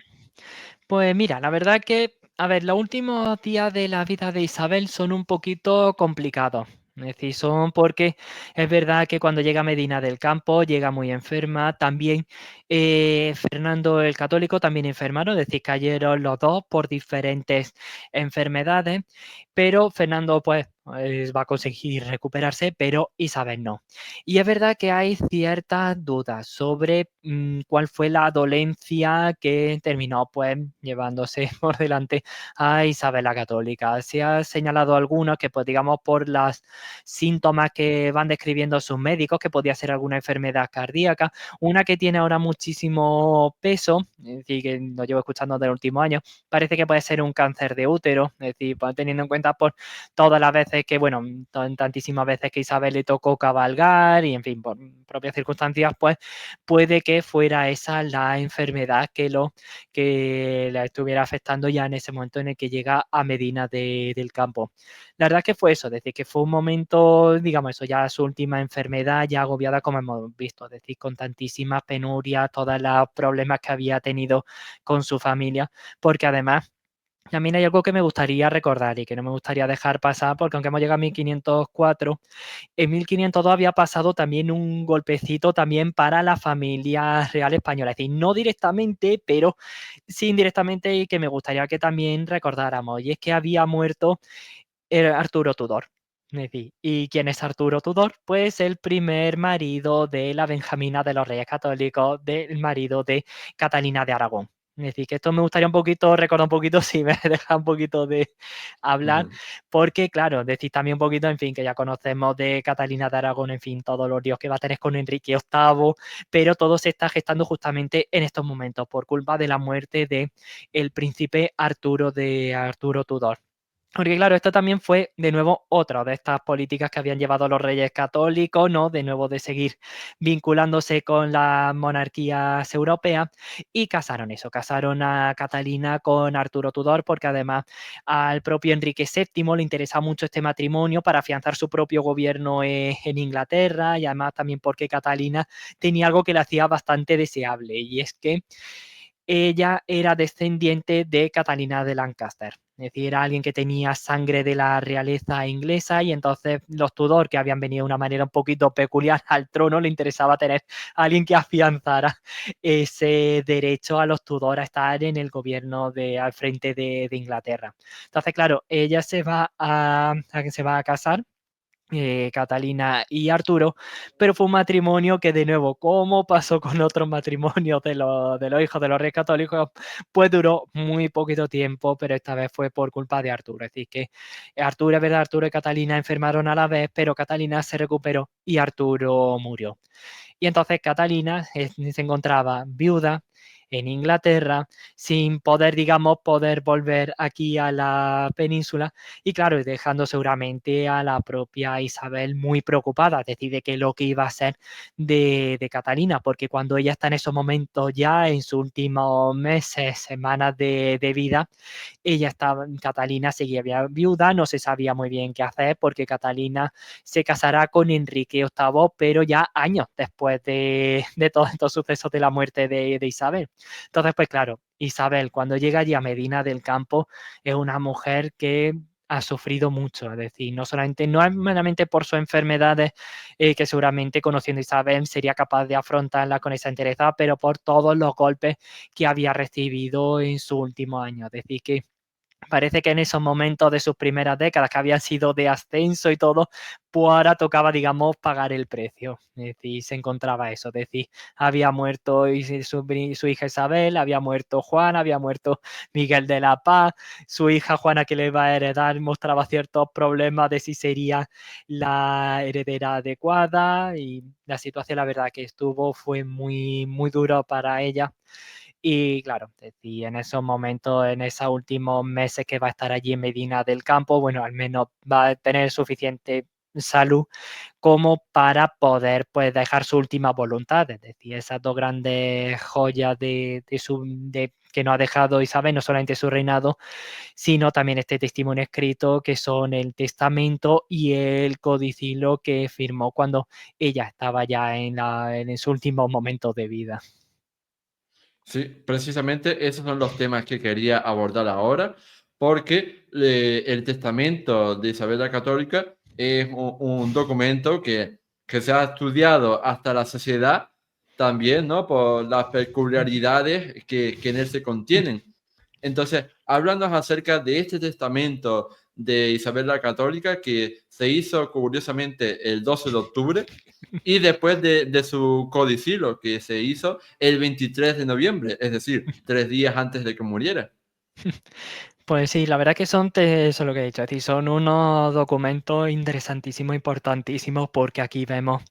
Speaker 2: Pues mira, la verdad que, a ver, los últimos días de la vida de Isabel son un poquito complicados. Es decir, son porque es verdad que cuando llega a Medina del Campo llega muy enferma. También Fernando el Católico también enfermaron, es decir, cayeron los dos por diferentes enfermedades. Pero Fernando pues va a conseguir recuperarse, pero Isabel no. Y es verdad que hay ciertas dudas sobre cuál fue la dolencia que terminó pues llevándose por delante a Isabel la Católica. Se ha señalado algunos que pues digamos por los síntomas que van describiendo sus médicos, que podía ser alguna enfermedad cardíaca. Una que tiene ahora muchísimo peso, es decir, que lo llevo escuchando del último año, parece que puede ser un cáncer de útero, es decir, pues, teniendo en cuenta por todas las veces que, bueno, tantísimas veces que Isabel le tocó cabalgar y, en fin, por propias circunstancias, pues puede que fuera esa la enfermedad que la estuviera afectando ya en ese momento en el que llega a Medina del Campo. La verdad es que fue eso, es decir, que fue un momento, digamos eso, ya su última enfermedad, ya agobiada como hemos visto, es decir, con tantísimas penurias, todos los problemas que había tenido con su familia, porque además También hay algo que me gustaría recordar y que no me gustaría dejar pasar, porque aunque hemos llegado a 1504, en 1502 había pasado también un golpecito también para la familia real española. Es decir, no directamente, pero sí indirectamente, y que me gustaría que también recordáramos. Y es que había muerto Arturo Tudor. Es decir, ¿y quién es Arturo Tudor? Pues el primer marido de la Benjamina de los Reyes Católicos, del marido de Catalina de Aragón. Es decir, que esto me gustaría un poquito, recordar un poquito, si me deja un poquito de hablar,
Speaker 1: Ujú.
Speaker 2: porque claro, decir también un poquito, en fin, que ya conocemos de Catalina de Aragón, en fin, todos los líos que va a tener con Enrique VIII, pero todo se está gestando justamente en estos momentos, por culpa de la muerte de el príncipe Arturo Tudor. Porque claro, esto también fue de nuevo otra de estas políticas que habían llevado los reyes católicos, ¿no? De nuevo de seguir vinculándose con las monarquías europeas y casaron a Catalina con Arturo Tudor, porque además al propio Enrique VII le interesa mucho este matrimonio para afianzar su propio gobierno en Inglaterra, y además también porque Catalina tenía algo que le hacía bastante deseable, y es que ella era descendiente de Catalina de Lancaster. Es decir, era alguien que tenía sangre de la realeza inglesa, y entonces los Tudor, que habían venido de una manera un poquito peculiar al trono, le interesaba tener a alguien que afianzara ese derecho a los Tudor a estar en el gobierno al frente de Inglaterra. Entonces, claro, ella se va a casar, Catalina y Arturo, pero fue un matrimonio que, de nuevo, como pasó con otros matrimonios de los hijos de los reyes católicos, pues duró muy poquito tiempo, pero esta vez fue por culpa de Arturo. Es decir, que Arturo, es verdad, Arturo y Catalina enfermaron a la vez, pero Catalina se recuperó y Arturo murió. Y entonces Catalina se encontraba viuda en Inglaterra, sin poder, digamos, poder volver aquí a la península, y claro, dejando seguramente a la propia Isabel muy preocupada, es decir, de qué es lo que iba a ser de Catalina, porque cuando ella está en esos momentos ya en sus últimos meses, semanas de vida, Catalina seguía viuda, no se sabía muy bien qué hacer, porque Catalina se casará con Enrique VIII, pero ya años después de todos estos sucesos de la muerte de Isabel. Entonces, pues claro, Isabel, cuando llega allí a Medina del Campo, es una mujer que ha sufrido mucho, es decir, no es meramente por sus enfermedades, que seguramente, conociendo a Isabel, sería capaz de afrontarla con esa entereza, pero por todos los golpes que había recibido en su último año. Es decir, que parece que en esos momentos de sus primeras décadas, que habían sido de ascenso y todo, pues ahora tocaba, digamos, pagar el precio. Es decir, se encontraba eso. Es decir, había muerto su hija Isabel, había muerto Juan, había muerto Miguel de la Paz, su hija Juana, que le iba a heredar, mostraba ciertos problemas de si sería la heredera adecuada, y la situación, la verdad, que estuvo fue muy, muy duro para ella. Y claro, y en esos momentos, en esos últimos meses que va a estar allí en Medina del Campo, bueno, al menos va a tener suficiente salud como para poder, pues, dejar su última voluntad. Es decir, esas dos grandes joyas que nos ha dejado Isabel, no solamente su reinado, sino también este testimonio escrito, que son el testamento y el codicilo que firmó cuando ella estaba ya en su último momento de vida.
Speaker 1: Sí, precisamente esos son los temas que quería abordar ahora, porque el testamento de Isabel la Católica es un documento que se ha estudiado hasta la sociedad también, ¿no? Por las peculiaridades que en él se contienen. Entonces, hablando acerca de este testamento de Isabel la Católica, que se hizo curiosamente el 12 de octubre, y después de su codicilo, que se hizo el 23 de noviembre, es decir, 3 días antes de que muriera.
Speaker 2: Pues sí, la verdad que eso es lo que he dicho, es decir, son unos documentos interesantísimos, importantísimos, porque aquí vemos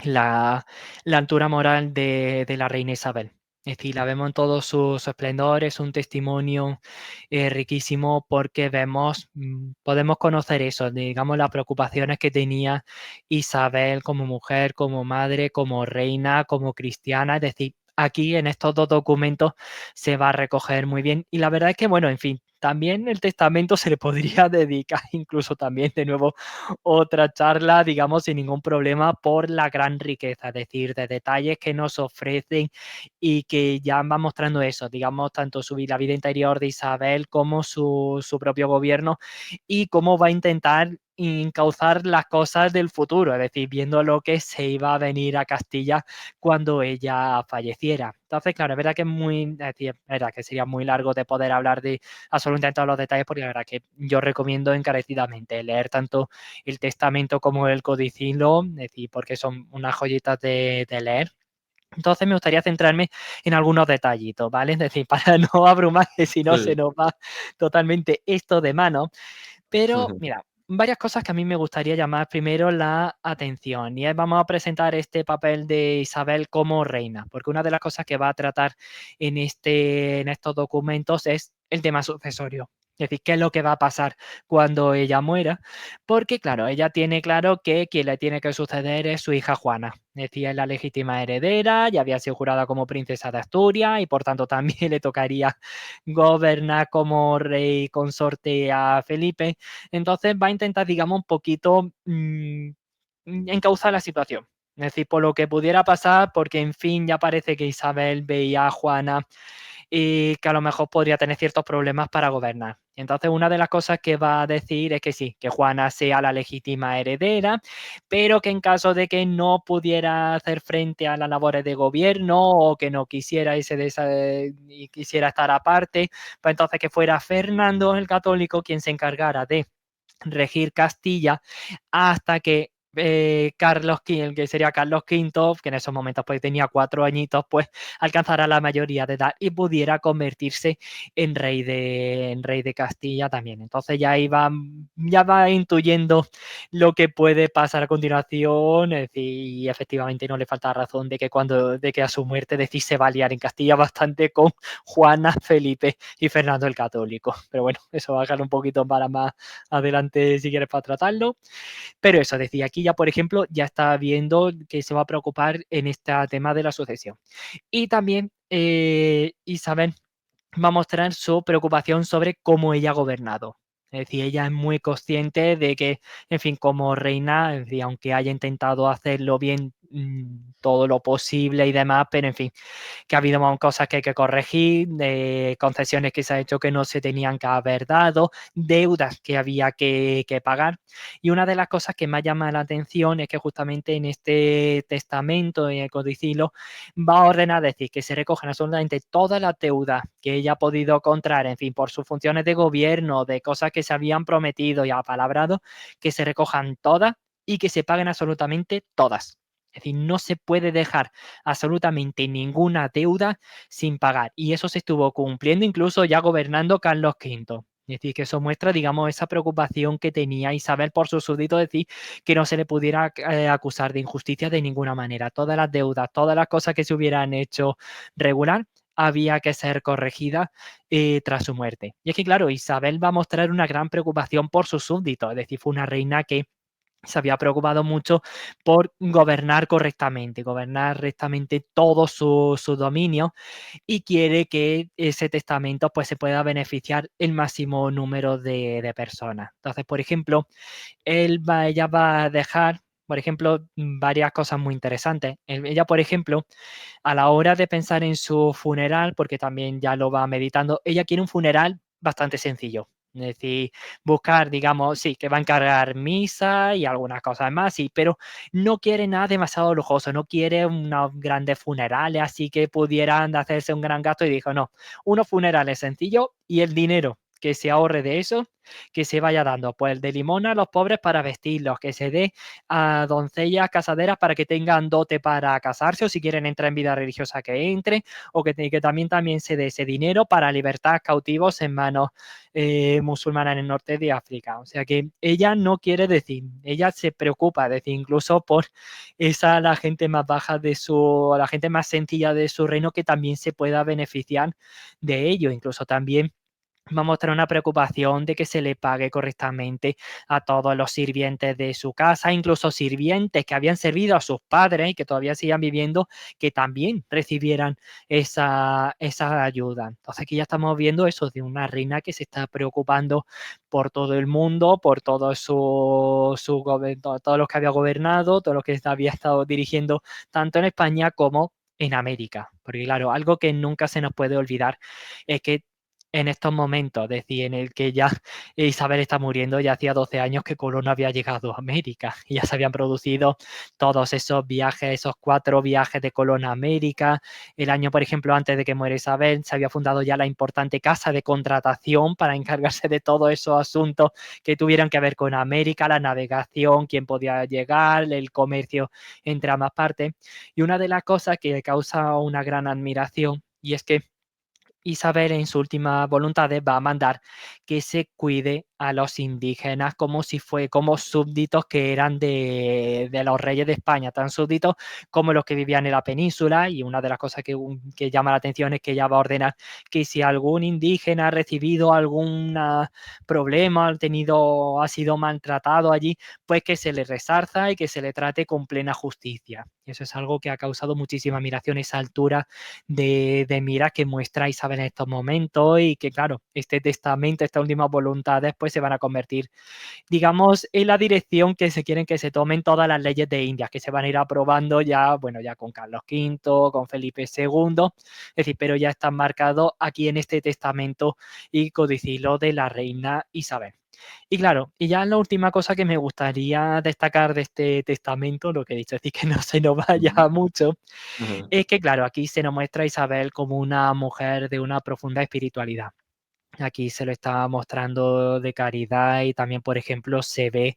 Speaker 2: la, la altura moral de la reina Isabel. Es decir, la vemos en todos sus esplendores, un testimonio riquísimo, porque podemos conocer eso, digamos, las preocupaciones que tenía Isabel como mujer, como madre, como reina, como cristiana. Es decir, aquí en estos dos documentos se va a recoger muy bien. Y la verdad es que, bueno, en fin, también el testamento se le podría dedicar incluso también de nuevo otra charla, digamos, sin ningún problema por la gran riqueza, es decir, de detalles que nos ofrecen y que ya van mostrando eso, digamos, tanto la vida interior de Isabel como su propio gobierno y cómo va a intentar encauzar las cosas del futuro, es decir, viendo lo que se iba a venir a Castilla cuando ella falleciera. Entonces, claro, es verdad que es decir, es verdad que sería muy largo de poder hablar de absolutamente todos los detalles, porque la verdad que yo recomiendo encarecidamente leer tanto el testamento como el codicilo, es decir, porque son unas joyitas de leer. Entonces me gustaría centrarme en algunos detallitos, ¿vale? Es decir, para no abrumar, que si no se
Speaker 1: Sí.
Speaker 2: nos va totalmente esto de mano. Pero mira, varias cosas que a mí me gustaría llamar primero la atención. Y es, vamos a presentar este papel de Isabel como reina, porque una de las cosas que va a tratar en estos documentos es el tema sucesorio. Es decir, qué es lo que va a pasar cuando ella muera, porque claro, ella tiene claro que quien le tiene que suceder es su hija Juana, es decir, es la legítima heredera, ya había sido jurada como princesa de Asturias y por tanto también le tocaría gobernar como rey consorte a Felipe. Entonces va a intentar, digamos, un poquito encauzar la situación. Es decir, por lo que pudiera pasar, porque en fin ya parece que Isabel veía a Juana y que a lo mejor podría tener ciertos problemas para gobernar. Entonces, una de las cosas que va a decir es que sí, que Juana sea la legítima heredera, pero que en caso de que no pudiera hacer frente a las labores de gobierno o que no quisiera y quisiera estar aparte, pues entonces que fuera Fernando el Católico quien se encargara de regir Castilla hasta que Carlos V, el que sería Carlos V, que en esos momentos pues tenía 4 añitos, pues alcanzara la mayoría de edad y pudiera convertirse en rey de Castilla también. Entonces ya va intuyendo lo que puede pasar a continuación, es decir, y efectivamente no le falta razón de que a su muerte decir se va a liar en Castilla bastante con Juana, Felipe y Fernando el Católico. Pero bueno, eso va a dejar un poquito para más adelante si quieres para tratarlo. Pero eso, decía, aquí ya, por ejemplo, ya está viendo que se va a preocupar en este tema de la sucesión. Y también Isabel va a mostrar su preocupación sobre cómo ella ha gobernado. Es decir, ella es muy consciente de que, en fin, como reina, es decir, aunque haya intentado hacerlo bien todo lo posible y demás, pero en fin, que ha habido cosas que hay que corregir, de concesiones que se ha hecho que no se tenían que haber dado, deudas que había que pagar. Y una de las cosas que más llama la atención es que justamente en este testamento, en el codicilo, va a ordenar decir que se recojan absolutamente todas las deudas que ella ha podido contraer, en fin, por sus funciones de gobierno, de cosas que se habían prometido y apalabrado, que se recojan todas y que se paguen absolutamente todas. Es decir, no se puede dejar absolutamente ninguna deuda sin pagar. Y eso se estuvo cumpliendo incluso ya gobernando Carlos V. Es decir, que eso muestra, digamos, esa preocupación que tenía Isabel por sus súbditos, es decir, que no se le pudiera acusar de injusticia de ninguna manera. Todas las deudas, todas las cosas que se hubieran hecho regular, había que ser corregida tras su muerte. Y es que, claro, Isabel va a mostrar una gran preocupación por sus súbditos, es decir, fue una reina que se había preocupado mucho por gobernar rectamente todo su dominio y quiere que ese testamento pues, se pueda beneficiar el máximo número de personas. Entonces, por ejemplo, ella va a dejar, por ejemplo, varias cosas muy interesantes. Ella, por ejemplo, a la hora de pensar en su funeral, porque también ya lo va meditando, ella quiere un funeral bastante sencillo. Es decir, buscar, digamos, sí, que va a encargar misa y algunas cosas más, sí, pero no quiere nada demasiado lujoso, no quiere unos grandes funerales, así que pudieran hacerse un gran gasto y dijo, no, unos funerales sencillos y el dinero que se ahorre de eso, que se vaya dando, pues de limona a los pobres para vestirlos, que se dé a doncellas casaderas para que tengan dote para casarse o si quieren entrar en vida religiosa que entre o que también se dé ese dinero para libertar cautivos en manos musulmanas en el norte de África. O sea que ella no quiere decir, ella se preocupa, es decir, incluso por la gente más baja la gente más sencilla de su reino que también se pueda beneficiar de ello, incluso también va a mostrar una preocupación de que se le pague correctamente a todos los sirvientes de su casa, incluso sirvientes que habían servido a sus padres y que todavía sigan viviendo, que también recibieran esa ayuda. Entonces aquí ya estamos viendo eso de una reina que se está preocupando por todo el mundo, por todo todos los que había gobernado, todo lo que había estado dirigiendo tanto en España como en América. Porque claro, algo que nunca se nos puede olvidar es que en estos momentos, es decir, en el que ya Isabel está muriendo, ya hacía 12 años que Colón había llegado a América y ya se habían producido todos esos viajes, esos 4 viajes de Colón a América. El año, por ejemplo, antes de que muera Isabel, se había fundado ya la importante casa de contratación para encargarse de todos esos asuntos que tuvieran que ver con América, la navegación, quién podía llegar, el comercio entre ambas partes. Y una de las cosas que causa una gran admiración, y es que Isabel en sus últimas voluntades va a mandar que se cuide a los indígenas como si fue como súbditos que eran de los reyes de España, tan súbditos como los que vivían en la península. Y una de las cosas que llama la atención es que ella va a ordenar que si algún indígena ha recibido algún problema, ha sido maltratado allí, pues que se le resarza y que se le trate con plena justicia. Eso es algo que ha causado muchísima admiración, esa altura de mira que muestra Isabel en estos momentos y que, claro, este testamento, estas últimas voluntades, pues se van a convertir, digamos, en la dirección que se quieren que se tomen todas las leyes de Indias, que se van a ir aprobando ya, bueno, ya con Carlos V, con Felipe II, es decir, pero ya están marcados aquí en este testamento y codicilo de la reina Isabel. Y claro, y ya la última cosa que me gustaría destacar de este testamento, lo que he dicho, es decir, que no se nos vaya
Speaker 1: Ujú,
Speaker 2: mucho,
Speaker 1: ujú.
Speaker 2: es que, claro, aquí se nos muestra a Isabel como una mujer de una profunda espiritualidad. Aquí se lo está mostrando de caridad y también, por ejemplo, se ve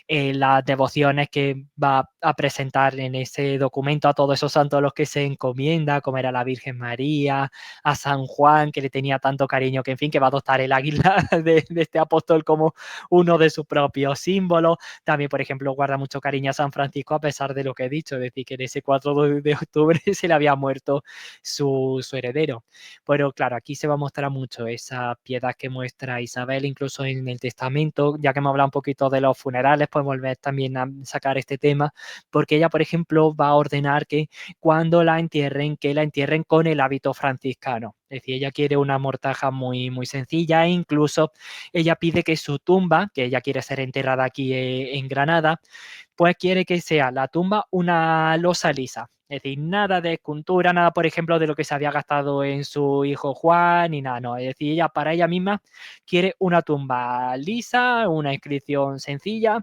Speaker 2: las devociones que va a presentar en ese documento a todos esos santos a los que se encomienda, como era la Virgen María, a San Juan, que le tenía tanto cariño, que en fin, que va a adoptar el águila de este apóstol como uno de sus propios símbolos. También, por ejemplo, guarda mucho cariño a San Francisco, a pesar de lo que he dicho, es decir, que en ese 4 de octubre se le había muerto su heredero. Pero claro, aquí se va a mostrar mucho esa piedad que muestra Isabel, incluso en el testamento, ya que hemos hablado un poquito de los funerales, pues volver también a sacar este tema, porque ella, por ejemplo, va a ordenar que cuando la entierren, que la entierren con el hábito franciscano. Es decir, ella quiere una mortaja muy, muy sencilla e incluso ella pide que su tumba, que ella quiere ser enterrada aquí en Granada, pues quiere que sea la tumba una losa lisa. Es decir, nada de escultura, nada, por ejemplo, de lo que se había gastado en su hijo Juan, ni nada, no. Es decir, ella para ella misma quiere una tumba lisa, una inscripción sencilla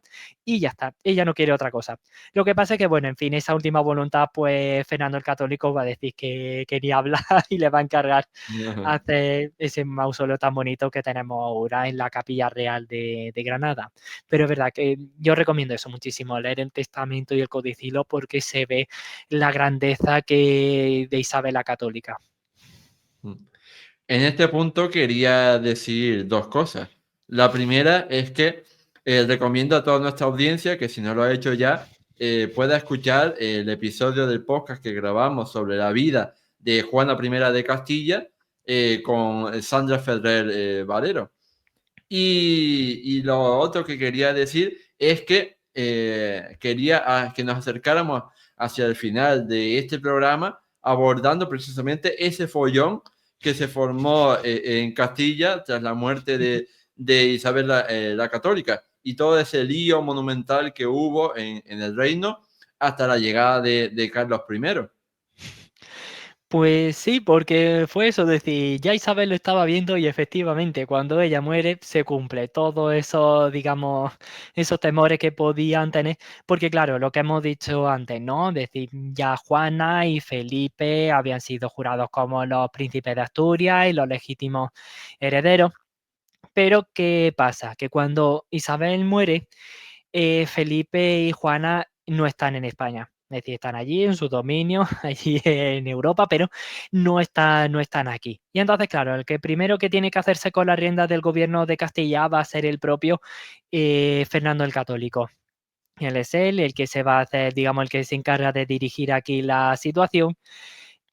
Speaker 2: y ya está. Ella no quiere otra cosa. Lo que pasa es que, bueno, en fin, esa última voluntad, pues Fernando el Católico va a decir que ni habla y le va a encargar
Speaker 1: Ajá.
Speaker 2: hacer ese mausoleo tan bonito que tenemos ahora en la Capilla Real de Granada. Pero es verdad que yo recomiendo eso muchísimo, leer el Testamento y el Codicilo porque se ve la grandeza de Isabel la Católica.
Speaker 1: Mm. En este punto quería decir dos cosas. La primera es que recomiendo a toda nuestra audiencia que si no lo ha hecho ya, pueda escuchar el episodio del podcast que grabamos sobre la vida de Juana I de Castilla con Sandra Ferrer Valero. Y lo otro que quería decir es que quería que nos acercáramos hacia el final de este programa abordando precisamente ese follón que se formó en Castilla tras la muerte de Isabel la Católica y todo ese lío monumental que hubo en el reino hasta la llegada de Carlos I.
Speaker 2: Pues sí, porque fue eso, es decir, ya Isabel lo estaba viendo y efectivamente cuando ella muere se cumple todo eso, digamos, esos temores que podían tener, porque claro, lo que hemos dicho antes, ¿no? Es decir, ya Juana y Felipe habían sido jurados como los príncipes de Asturias y los legítimos herederos, pero ¿qué pasa? Que cuando Isabel muere, Felipe y Juana no están en España. Es decir, están allí en su dominio, allí en Europa, pero no están aquí. Y entonces, claro, el que primero que tiene que hacerse con las riendas del gobierno de Castilla va a ser el propio Fernando el Católico. Él es él el que se va a hacer, digamos, el que se encarga de dirigir aquí la situación.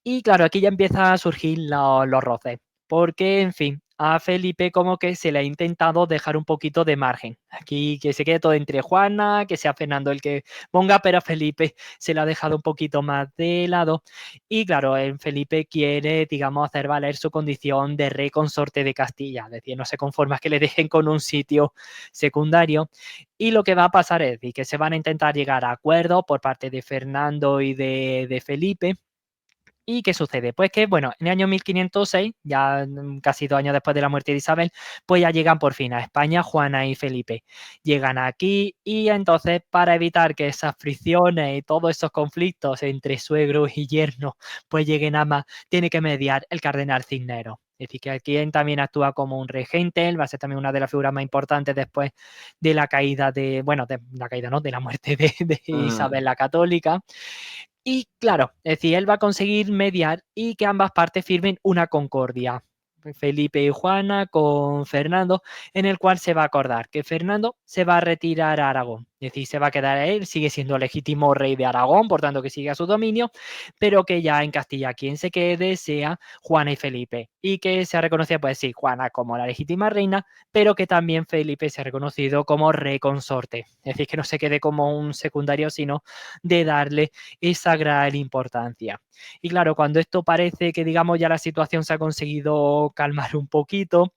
Speaker 2: Y claro, aquí ya empiezan a surgir los roces, porque, en fin, a Felipe como que se le ha intentado dejar un poquito de margen. Aquí que se quede todo entre Juana, que sea Fernando el que ponga, pero a Felipe se le ha dejado un poquito más de lado. Y claro, en Felipe quiere, digamos, hacer valer su condición de rey consorte de Castilla, es decir, no se conforma que le dejen con un sitio secundario. Y lo que va a pasar es que se van a intentar llegar a acuerdos por parte de Fernando y de Felipe. ¿Y qué sucede? Pues que, bueno, en el año 1506, ya casi 2 años después de la muerte de Isabel, pues ya llegan por fin a España Juana y Felipe. Llegan aquí y entonces para evitar que esas fricciones y todos esos conflictos entre suegros y yernos pues lleguen a más, tiene que mediar el cardenal Cisneros. Es decir, que aquí él también actúa como un regente, él va a ser también una de las figuras más importantes después de la caída de, bueno, de la caída no, de la muerte de Isabel la Católica. Y claro, es decir, él va a conseguir mediar y que ambas partes firmen una concordia. Felipe y Juana con Fernando, en el cual se va a acordar que Fernando se va a retirar a Aragón, es decir, se va a quedar él, sigue siendo legítimo rey de Aragón, por tanto que siga su dominio, pero que ya en Castilla quien se quede sea Juana y Felipe, y que se ha reconocido, pues sí, Juana como la legítima reina, pero que también Felipe se ha reconocido como rey consorte, es decir, que no se quede como un secundario, sino de darle esa gran importancia. Y claro, cuando esto parece que, digamos, ya la situación se ha conseguido calmar un poquito,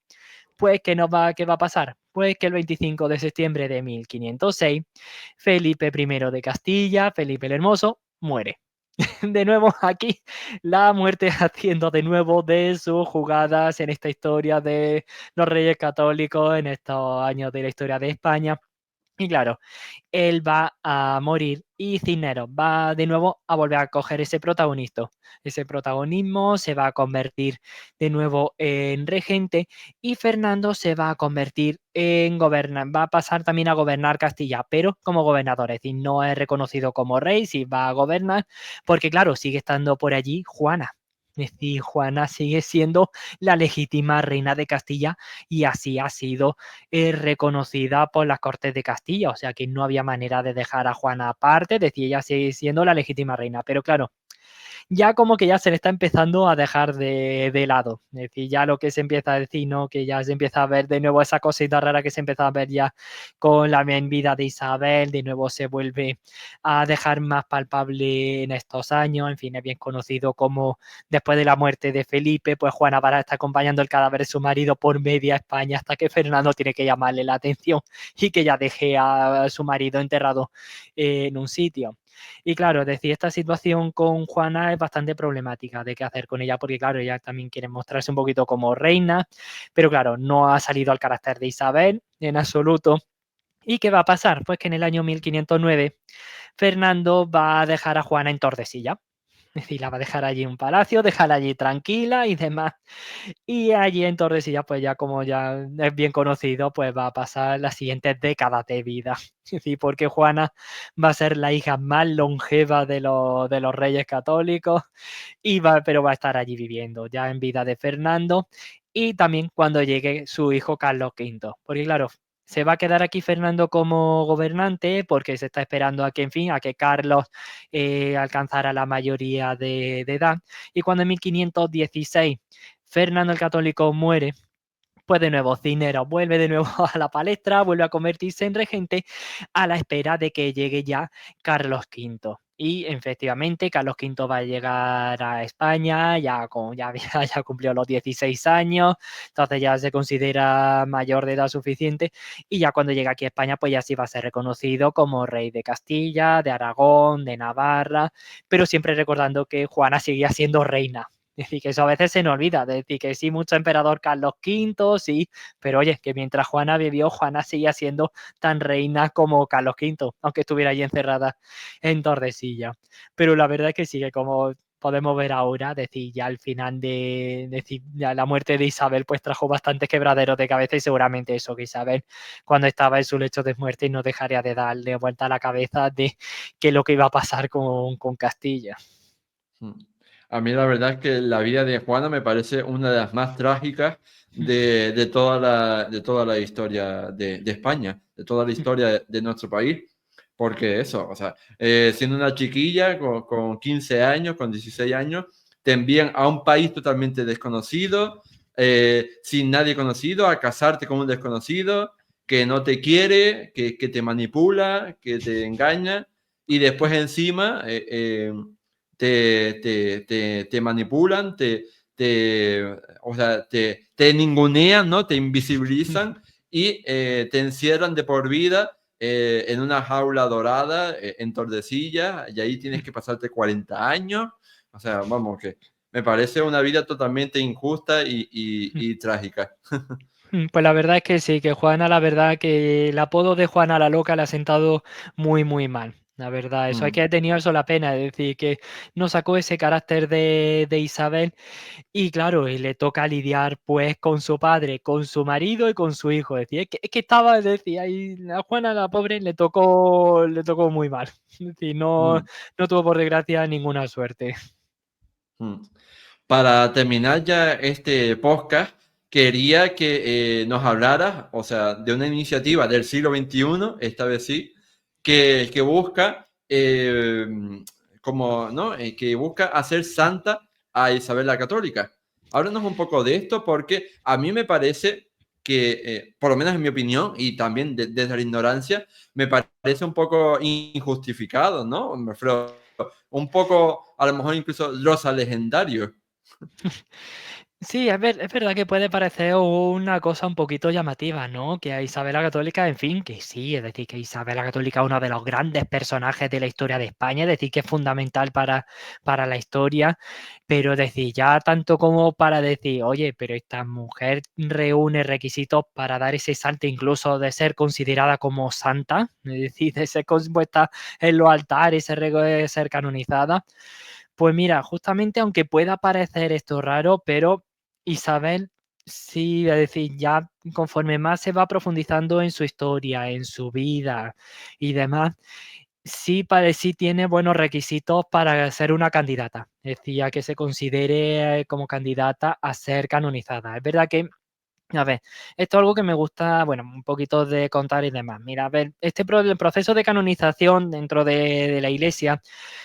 Speaker 2: pues ¿qué va a pasar? Pues que el 25 de septiembre de 1506, Felipe I de Castilla, Felipe el Hermoso, muere. De nuevo aquí la muerte haciendo de nuevo de sus jugadas en esta historia de los reyes católicos, en estos años de la historia de España. Y claro, él va a morir y Cisneros va de nuevo a volver a coger ese protagonismo. Ese protagonismo se va a convertir de nuevo en regente y Fernando se va a convertir en gobernante, va a pasar también a gobernar Castilla, pero como gobernador, es decir, no es reconocido como rey, sí va a gobernar, porque claro, sigue estando por allí Juana. Es decir, Juana sigue siendo la legítima reina de Castilla y así ha sido reconocida por las Cortes de Castilla, o sea que no había manera de dejar a Juana aparte, decía ella sigue siendo la legítima reina, pero claro, ya como que ya se le está empezando a dejar de lado. Es decir, ya lo que se empieza a decir, ¿no? Que ya se empieza a ver de nuevo esa cosita rara que se empieza a ver ya con la vida de Isabel, de nuevo se vuelve a dejar más palpable en estos años. En fin, es bien conocido como después de la muerte de Felipe, pues Juana Vara está acompañando el cadáver de su marido por media España hasta que Fernando tiene que llamarle la atención y que ya deje a su marido enterrado en un sitio. Y claro, es decir, esta situación con Juana es bastante problemática de qué hacer con ella, porque claro, ella también quiere mostrarse un poquito como reina, pero claro, no ha salido al carácter de Isabel en absoluto. ¿Y qué va a pasar? Pues que en el año 1509 Fernando va a dejar a Juana en Tordesillas. Es decir, la va a dejar allí en un palacio, dejarla allí tranquila y demás. Y allí en Tordesillas, pues ya como ya es bien conocido, pues va a pasar las siguientes décadas de vida. Es decir, porque Juana va a ser la hija más longeva de los reyes católicos, pero va a estar allí viviendo ya en vida de Fernando y también cuando llegue su hijo Carlos V. Porque claro, se va a quedar aquí Fernando como gobernante porque se está esperando a que, en fin, a que Carlos alcanzara la mayoría de edad. Y cuando en 1516 Fernando el Católico muere, pues de nuevo Cisneros vuelve de nuevo a la palestra, vuelve a convertirse en regente a la espera de que llegue ya Carlos V. Y efectivamente Carlos V va a llegar a España, ya cumplió los 16 años, entonces ya se considera mayor de edad suficiente y ya cuando llega aquí a España pues ya sí va a ser reconocido como rey de Castilla, de Aragón, de Navarra, pero siempre recordando que Juana seguía siendo reina. Es decir, que eso a veces se nos olvida, es decir, que sí, mucho emperador Carlos V, sí, pero oye, que mientras Juana vivió, Juana seguía siendo tan reina como Carlos V, aunque estuviera allí encerrada en Tordesillas. Pero la verdad es que sí, que como podemos ver ahora, decir, ya al final decir, ya la muerte de Isabel pues trajo bastantes quebraderos de cabeza y seguramente eso, que Isabel cuando estaba en su lecho de muerte no dejaría de darle vuelta a la cabeza de qué es lo que iba a pasar con Castilla.
Speaker 1: A mí la verdad es que la vida de Juana me parece una de las más trágicas de toda la historia de España, de toda la historia de nuestro país, porque eso, o sea, siendo una chiquilla con 15 años, con 16 años, te envían a un país totalmente desconocido, sin nadie conocido, a casarte con un desconocido que no te quiere, que te manipula, que te engaña y después encima te manipulan, o sea, te ningunean, ¿no? Te invisibilizan y te encierran de por vida en una jaula dorada, en Tordesillas, y ahí tienes que pasarte 40 años. O sea, vamos, que me parece una vida totalmente injusta y trágica.
Speaker 2: Pues la verdad es que sí, que Juana, la verdad que el apodo de Juana la Loca le ha sentado muy, muy mal. La verdad, eso hay
Speaker 1: Mm,
Speaker 2: que tener eso la pena, es decir, que no sacó ese carácter de Isabel y claro, y le toca lidiar pues con su padre, con su marido y con su hijo. Es decir, es que estaba, es decir, ahí a Juana la pobre le tocó muy mal. Es decir, no,
Speaker 1: mm,
Speaker 2: no tuvo por desgracia ninguna suerte.
Speaker 1: mm. Para terminar ya este podcast, quería que nos hablaras, o sea, de una iniciativa del siglo XXI, esta vez sí, que busca, como, ¿no? Que busca hacer santa a Isabel la Católica. Háblanos un poco de esto porque a mí me parece que, por lo menos en mi opinión, y también desde la ignorancia, me parece un poco injustificado, ¿no? Me refiero, un poco, a lo mejor incluso rosa legendario.
Speaker 2: Sí, es verdad que puede parecer una cosa un poquito llamativa, ¿no? Que a Isabel la Católica, en fin, que sí, es decir, que Isabel la Católica es uno de los grandes personajes de la historia de España, es decir, que es fundamental para la historia, pero es decir, ya tanto como para decir, oye, pero esta mujer reúne requisitos para dar ese salto incluso de ser considerada como santa, es decir, de ser puesta en los altares, ser canonizada. Pues mira, justamente aunque pueda parecer esto raro, pero Isabel sí, es decir, ya conforme más se va profundizando en su historia, en su vida y demás, sí tiene buenos requisitos para ser una candidata, es decir, a que se considere como candidata a ser canonizada. Es verdad que a ver, esto es algo que me gusta, bueno, un poquito de contar y demás. Mira, a ver, el proceso de canonización dentro de la Iglesia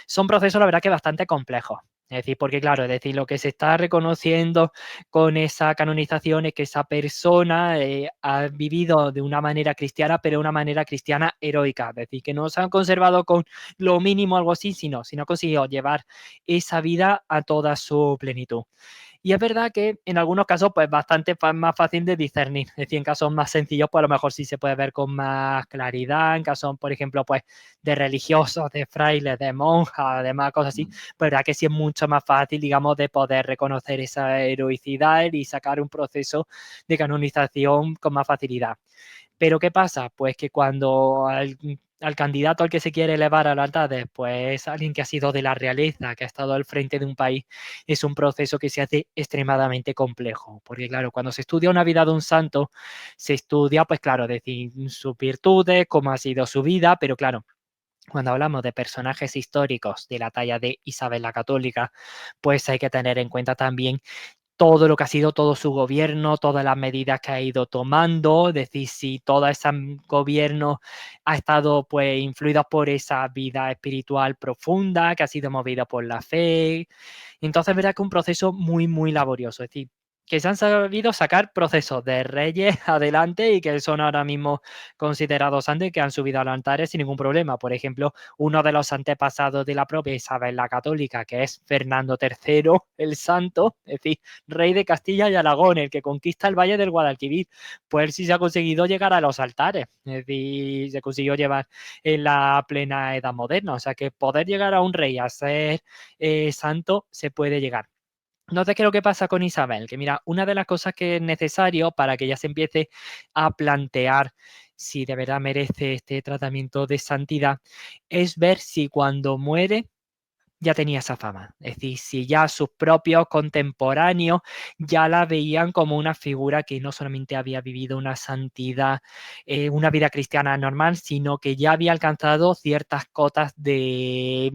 Speaker 2: son procesos, la verdad, que bastante complejos. Es decir, porque claro, es decir, lo que se está reconociendo con esa canonización es que esa persona ha vivido de una manera cristiana, pero de una manera cristiana heroica. Es decir, que no se han conservado con lo mínimo algo así, sino ha conseguido llevar esa vida a toda su plenitud. Y es verdad que en algunos casos, pues bastante más fácil de discernir. Es decir, en casos más sencillos, pues a lo mejor sí se puede ver con más claridad. En casos, por ejemplo, pues de religiosos, de frailes, de monjas, demás cosas así, pues verdad que sí es mucho más fácil, digamos, de poder reconocer esa heroicidad y sacar un proceso de canonización con más facilidad. Pero ¿qué pasa? Pues que cuando al candidato al que se quiere elevar a la altar, pues es alguien que ha sido de la realeza, que ha estado al frente de un país, es un proceso que se hace extremadamente complejo. Porque claro, cuando se estudia una vida de un santo, se estudia, pues claro, decir sus virtudes, cómo ha sido su vida, pero claro, cuando hablamos de personajes históricos de la talla de Isabel la Católica, pues hay que tener en cuenta también todo lo que ha sido todo su gobierno, todas las medidas que ha ido tomando, es decir, si todo ese gobierno ha estado pues influido por esa vida espiritual profunda, que ha sido movido por la fe. Entonces, es verdad que es un proceso muy, muy laborioso, es decir, que se han sabido sacar procesos de reyes adelante y que son ahora mismo considerados santos que han subido a los altares sin ningún problema. Por ejemplo, uno de los antepasados de la propia Isabel la Católica, que es Fernando III, el Santo, es decir, rey de Castilla y Aragón, el que conquista el Valle del Guadalquivir, pues él sí se ha conseguido llegar a los altares, es decir, se consiguió llevar en la plena edad moderna, o sea que poder llegar a un rey a ser santo se puede llegar. Entonces, ¿qué es lo que pasa con Isabel? Que mira, una de las cosas que es necesario para que ella se empiece a plantear si de verdad merece este tratamiento de santidad es ver si cuando muere ya tenía esa fama. Es decir, si ya sus propios contemporáneos ya la veían como una figura que no solamente había vivido una santidad, una vida cristiana normal, sino que ya había alcanzado ciertas cotas de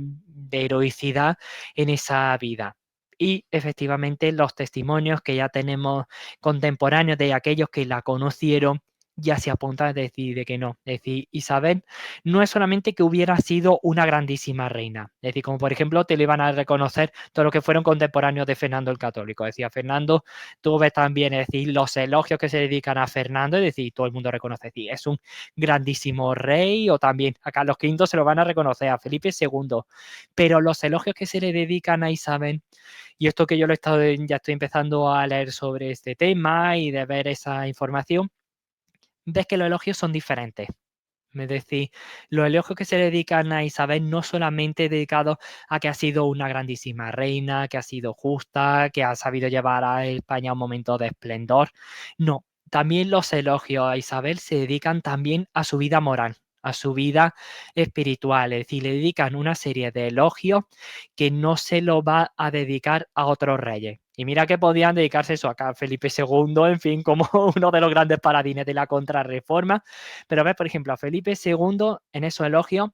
Speaker 2: heroicidad en esa vida. Y efectivamente los testimonios que ya tenemos contemporáneos de aquellos que la conocieron ya se apunta a decir de que no. Es decir, Isabel no es solamente que hubiera sido una grandísima reina, es decir, como por ejemplo te lo iban a reconocer todos los que fueron contemporáneos de Fernando el Católico. Es decir, a Fernando tú ves también, es decir, los elogios que se dedican a Fernando, es decir, todo el mundo reconoce, es decir, es un grandísimo rey, o también a Carlos V se lo van a reconocer, a Felipe II, pero los elogios que se le dedican a Isabel, y esto que yo lo he estado, ya estoy empezando a leer sobre este tema y de ver esa información, ves que los elogios son diferentes. Es decir, los elogios que se dedican a Isabel no solamente dedicados a que ha sido una grandísima reina, que ha sido justa, que ha sabido llevar a España a un momento de esplendor. No, también los elogios a Isabel se dedican también a su vida moral, a su vida espiritual. Es decir, le dedican una serie de elogios que no se lo va a dedicar a otros reyes. Y mira que podían dedicarse eso a Felipe II, en fin, como uno de los grandes paladines de la contrarreforma. Pero a ver, por ejemplo, a Felipe II, en esos elogios,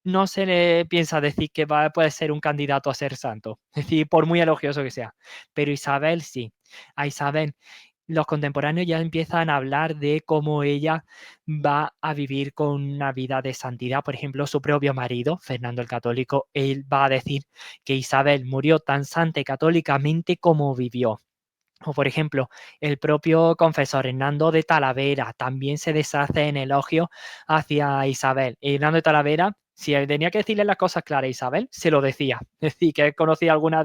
Speaker 2: no se le piensa decir que puede ser un candidato a ser santo. Es decir, por muy elogioso que sea. Pero Isabel sí. A Isabel los contemporáneos ya empiezan a hablar de cómo ella va a vivir con una vida de santidad. Por ejemplo, su propio marido, Fernando el Católico, él va a decir que Isabel murió tan santa y católicamente como vivió. O por ejemplo, el propio confesor Hernando de Talavera también se deshace en elogio hacia Isabel. Y Hernando de Talavera, si él tenía que decirle las cosas claras a Isabel, se lo decía. Es decir, que él conocía algunas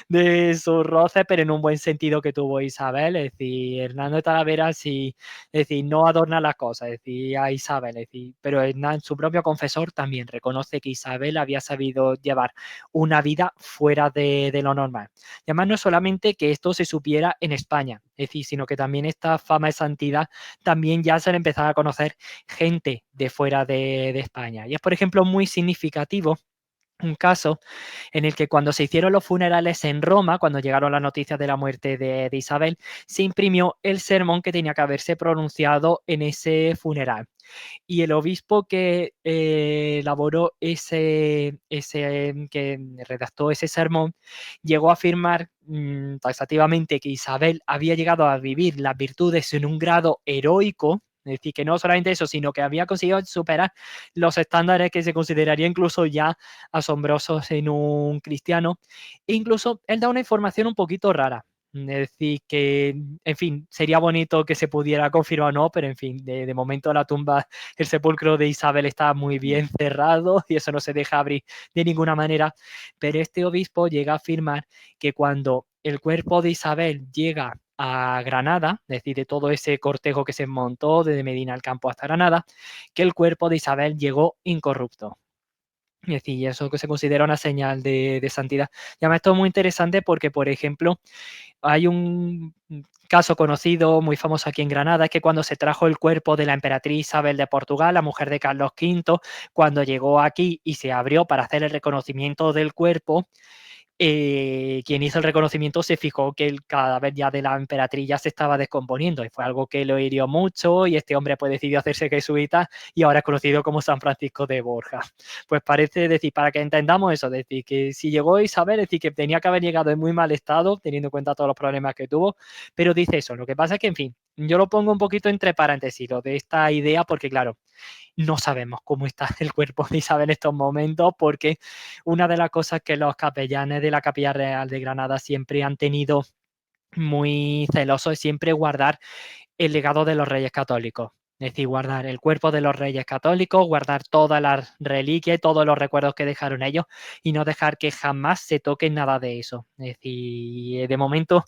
Speaker 2: de sus roces, pero en un buen sentido que tuvo Isabel. Es decir, Hernando de Talavera sí, es decir, no adorna las cosas, es decir, a Isabel, es decir, pero su propio confesor también reconoce que Isabel había sabido llevar una vida fuera de lo normal. Y además no es solamente que esto se supiera en España, es decir, sino que también esta fama de santidad también ya se le empezaba a conocer gente de fuera de España. Y es, por ejemplo, muy significativo un caso en el que cuando se hicieron los funerales en Roma, cuando llegaron las noticias de la muerte de Isabel, se imprimió el sermón que tenía que haberse pronunciado en ese funeral. Y el obispo que elaboró que redactó ese sermón, llegó a afirmar taxativamente que Isabel había llegado a vivir las virtudes en un grado heroico. Es decir, que no solamente eso, sino que había conseguido superar los estándares que se consideraría incluso ya asombrosos en un cristiano. E incluso él da una información un poquito rara. Es decir, que, en fin, sería bonito que se pudiera confirmar o no, pero en fin, de momento la tumba, el sepulcro de Isabel está muy bien cerrado y eso no se deja abrir de ninguna manera. Pero este obispo llega a afirmar que cuando el cuerpo de Isabel llega a Granada, es decir, de todo ese cortejo que se montó desde Medina al Campo hasta Granada, que el cuerpo de Isabel llegó incorrupto. Es decir, eso que se considera una señal de santidad. Y además esto es muy interesante porque, por ejemplo, hay un caso conocido, muy famoso aquí en Granada, es que cuando se trajo el cuerpo de la emperatriz Isabel de Portugal, la mujer de Carlos V, cuando llegó aquí y se abrió para hacer el reconocimiento del cuerpo, quien hizo el reconocimiento se fijó que el cadáver ya de la emperatriz ya se estaba descomponiendo y fue algo que lo hirió mucho y este hombre pues decidió hacerse jesuita y ahora es conocido como San Francisco de Borja. Pues parece decir, para que entendamos eso, decir que si llegó Isabel, es decir que tenía que haber llegado en muy mal estado, teniendo en cuenta todos los problemas que tuvo, pero dice eso, lo que pasa es que en fin, yo lo pongo un poquito entre paréntesis, lo de esta idea, porque claro, no sabemos cómo está el cuerpo de Isabel en estos momentos, porque una de las cosas que los capellanes de la Capilla Real de Granada siempre han tenido muy celosos es siempre guardar el legado de los reyes católicos. Es decir, guardar el cuerpo de los reyes católicos, guardar todas las reliquias y todos los recuerdos que dejaron ellos y no dejar que jamás se toque nada de eso. Es decir, de momento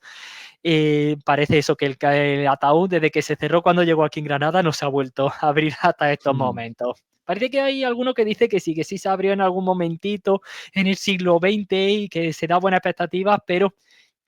Speaker 2: parece eso, que el ataúd desde que se cerró cuando llegó aquí en Granada no se ha vuelto a abrir hasta estos momentos. Parece que hay alguno que dice que sí se abrió en algún momentito en el siglo XX y que se da buenas expectativas, pero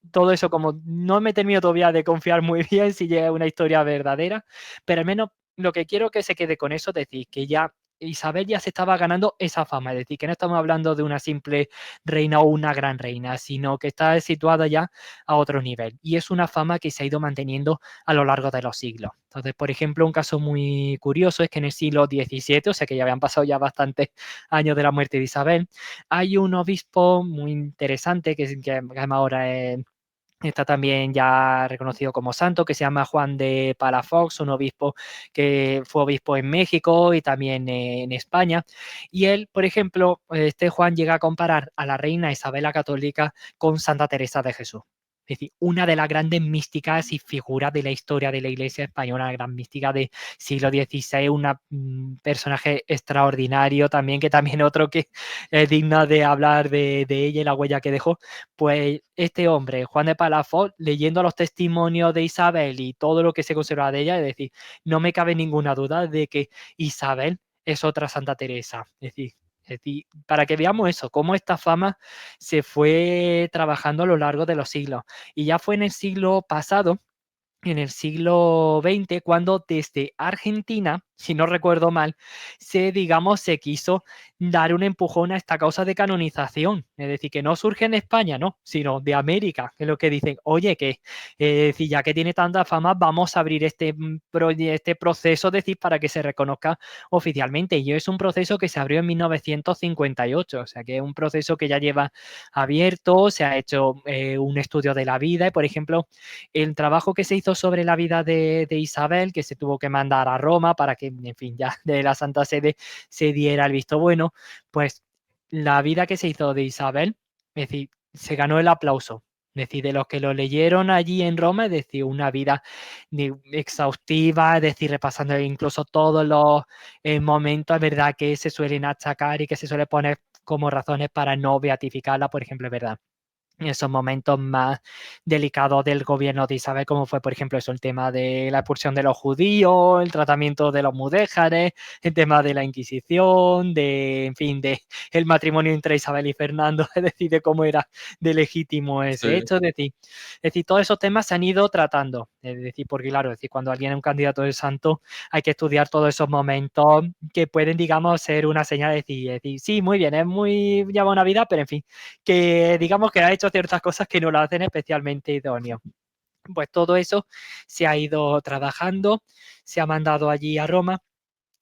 Speaker 2: todo eso como no me he terminado todavía de confiar muy bien si llega una historia verdadera, pero al menos lo que quiero que se quede con eso, es decir, que ya Isabel ya se estaba ganando esa fama, es decir, que no estamos hablando de una simple reina o una gran reina, sino que está situada ya a otro nivel. Y es una fama que se ha ido manteniendo a lo largo de los siglos. Entonces, por ejemplo, un caso muy curioso es que en el siglo XVII, o sea que ya habían pasado ya bastantes años de la muerte de Isabel, hay un obispo muy interesante que además ahora es Está también ya reconocido como santo, que se llama Juan de Palafox, un obispo que fue obispo en México y también en España. Y él, por ejemplo, este Juan llega a comparar a la reina Isabel la Católica con Santa Teresa de Jesús. Es decir, una de las grandes místicas y figuras de la historia de la Iglesia española, la gran mística del siglo XVI, un personaje extraordinario también, que también otro que es digno de hablar de ella y la huella que dejó. Pues este hombre, Juan de Palafox, leyendo los testimonios de Isabel y todo lo que se conserva de ella, es decir, no me cabe ninguna duda de que Isabel es otra Santa Teresa. Es decir, para que veamos eso, cómo esta fama se fue trabajando a lo largo de los siglos. Y ya fue en el siglo pasado, en el siglo XX, cuando desde Argentina, si no recuerdo mal, digamos, se quiso dar un empujón a esta causa de canonización. Es decir, que no surge en España, no, sino de América, que es lo que dicen, oye, que decir, ya que tiene tanta fama, vamos a abrir este proceso, decir, para que se reconozca oficialmente. Y es un proceso que se abrió en 1958, o sea, que es un proceso que ya lleva abierto, se ha hecho un estudio de la vida y, por ejemplo, el trabajo que se hizo sobre la vida de Isabel, que se tuvo que mandar a Roma para que, en fin, ya de la Santa Sede se diera el visto bueno, pues la vida que se hizo de Isabel, es decir, se ganó el aplauso. Es decir, de los que lo leyeron allí en Roma, es decir, una vida exhaustiva, es decir, repasando incluso todos los momentos, es verdad, que se suelen achacar y que se suele poner como razones para no beatificarla, por ejemplo, es verdad, en esos momentos más delicados del gobierno de Isabel, como fue, por ejemplo, eso, el tema de la expulsión de los judíos, el tratamiento de los mudéjares, el tema de la Inquisición, en fin, de el matrimonio entre Isabel y Fernando, es decir, de cómo era de legítimo ese
Speaker 1: Sí.
Speaker 2: hecho, es decir, todos esos temas se han ido tratando, es decir, porque claro, es decir, cuando alguien es un candidato de santo, hay que estudiar todos esos momentos que pueden, digamos, ser una señal de decir, sí, muy bien, lleva una vida, pero en fin, que digamos que ha hecho ciertas cosas que no lo hacen especialmente idóneo. Pues todo eso se ha ido trabajando, se ha mandado allí a Roma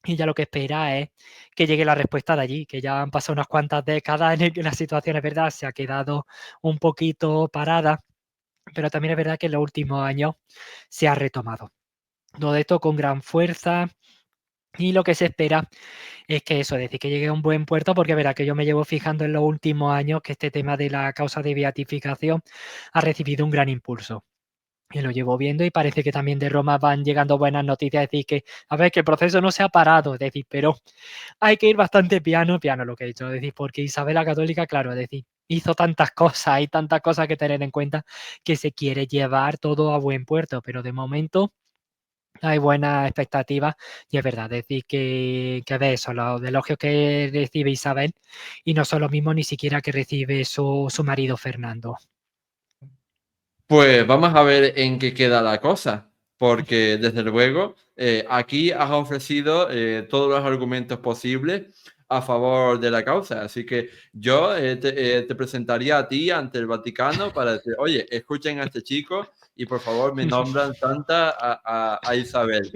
Speaker 2: y ya lo que espera es que llegue la respuesta de allí, que ya han pasado unas cuantas décadas en el que la situación, es verdad, se ha quedado un poquito parada, pero también es verdad que en los últimos años se ha retomado. Todo esto con gran fuerza y lo que se espera es que eso, es decir, que llegue a un buen puerto, porque verá que yo me llevo fijando en los últimos años que este tema de la causa de beatificación ha recibido un gran impulso. Y lo llevo viendo y parece que también de Roma van llegando buenas noticias, es decir, que, a ver, que el proceso no se ha parado, es decir, pero hay que ir bastante piano, piano lo que he dicho, es decir, porque Isabel la Católica, claro, es decir, hizo tantas cosas, hay tantas cosas que tener en cuenta que se quiere llevar todo a buen puerto, pero de momento hay buenas expectativas y es verdad, decir que de eso, los elogios que recibe Isabel y no son los mismos ni siquiera que recibe su marido Fernando.
Speaker 1: Pues vamos a ver en qué queda la cosa, porque desde luego aquí has ofrecido todos los argumentos posibles a favor de la causa, así que yo te presentaría a ti ante el Vaticano para decir, oye, escuchen a este chico y por favor me nombran santa a Isabel.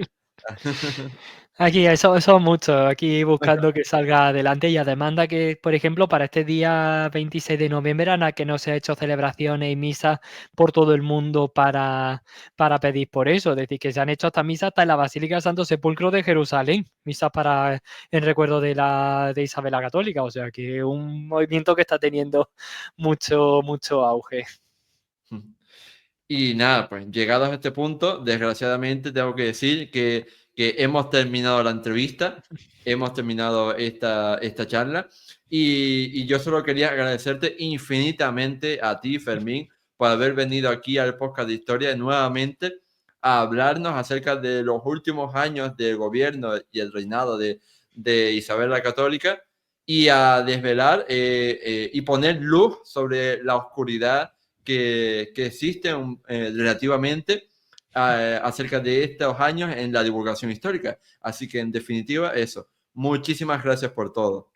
Speaker 2: Aquí, eso mucho, aquí buscando que salga adelante y además de que, por ejemplo, para este día 26 de noviembre, Ana, que no se ha hecho celebraciones y misas por todo el mundo para pedir por eso, es decir, que se han hecho hasta misas hasta en la Basílica del Santo Sepulcro de Jerusalén, misas en recuerdo de Isabel la Católica, o sea, que un movimiento que está teniendo mucho, mucho auge.
Speaker 1: Y nada, pues llegados a este punto, desgraciadamente tengo que decir que hemos terminado la entrevista, hemos terminado esta charla y yo solo quería agradecerte infinitamente a ti, Fermín, por haber venido aquí al podcast de historia nuevamente a hablarnos acerca de los últimos años del gobierno y el reinado de Isabel la Católica y a desvelar y poner luz sobre la oscuridad que existen relativamente acerca de estos años en la divulgación histórica. Así que, en definitiva, eso. Muchísimas gracias por todo.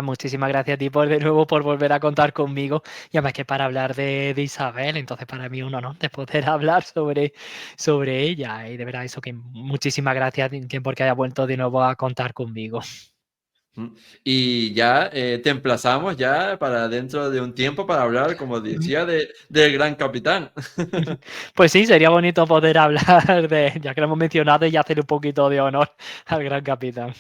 Speaker 2: Muchísimas gracias a ti de nuevo por volver a contar conmigo. Y además que para hablar de Isabel, entonces para mí un honor de poder hablar sobre ella. Y de verdad eso que muchísimas gracias porque haya vuelto de nuevo a contar conmigo.
Speaker 1: Y ya te emplazamos ya para dentro de un tiempo para hablar, como decía, del Gran Capitán.
Speaker 2: Pues sí, sería bonito poder hablar de, ya que lo hemos mencionado, y hacer un poquito de honor al Gran Capitán.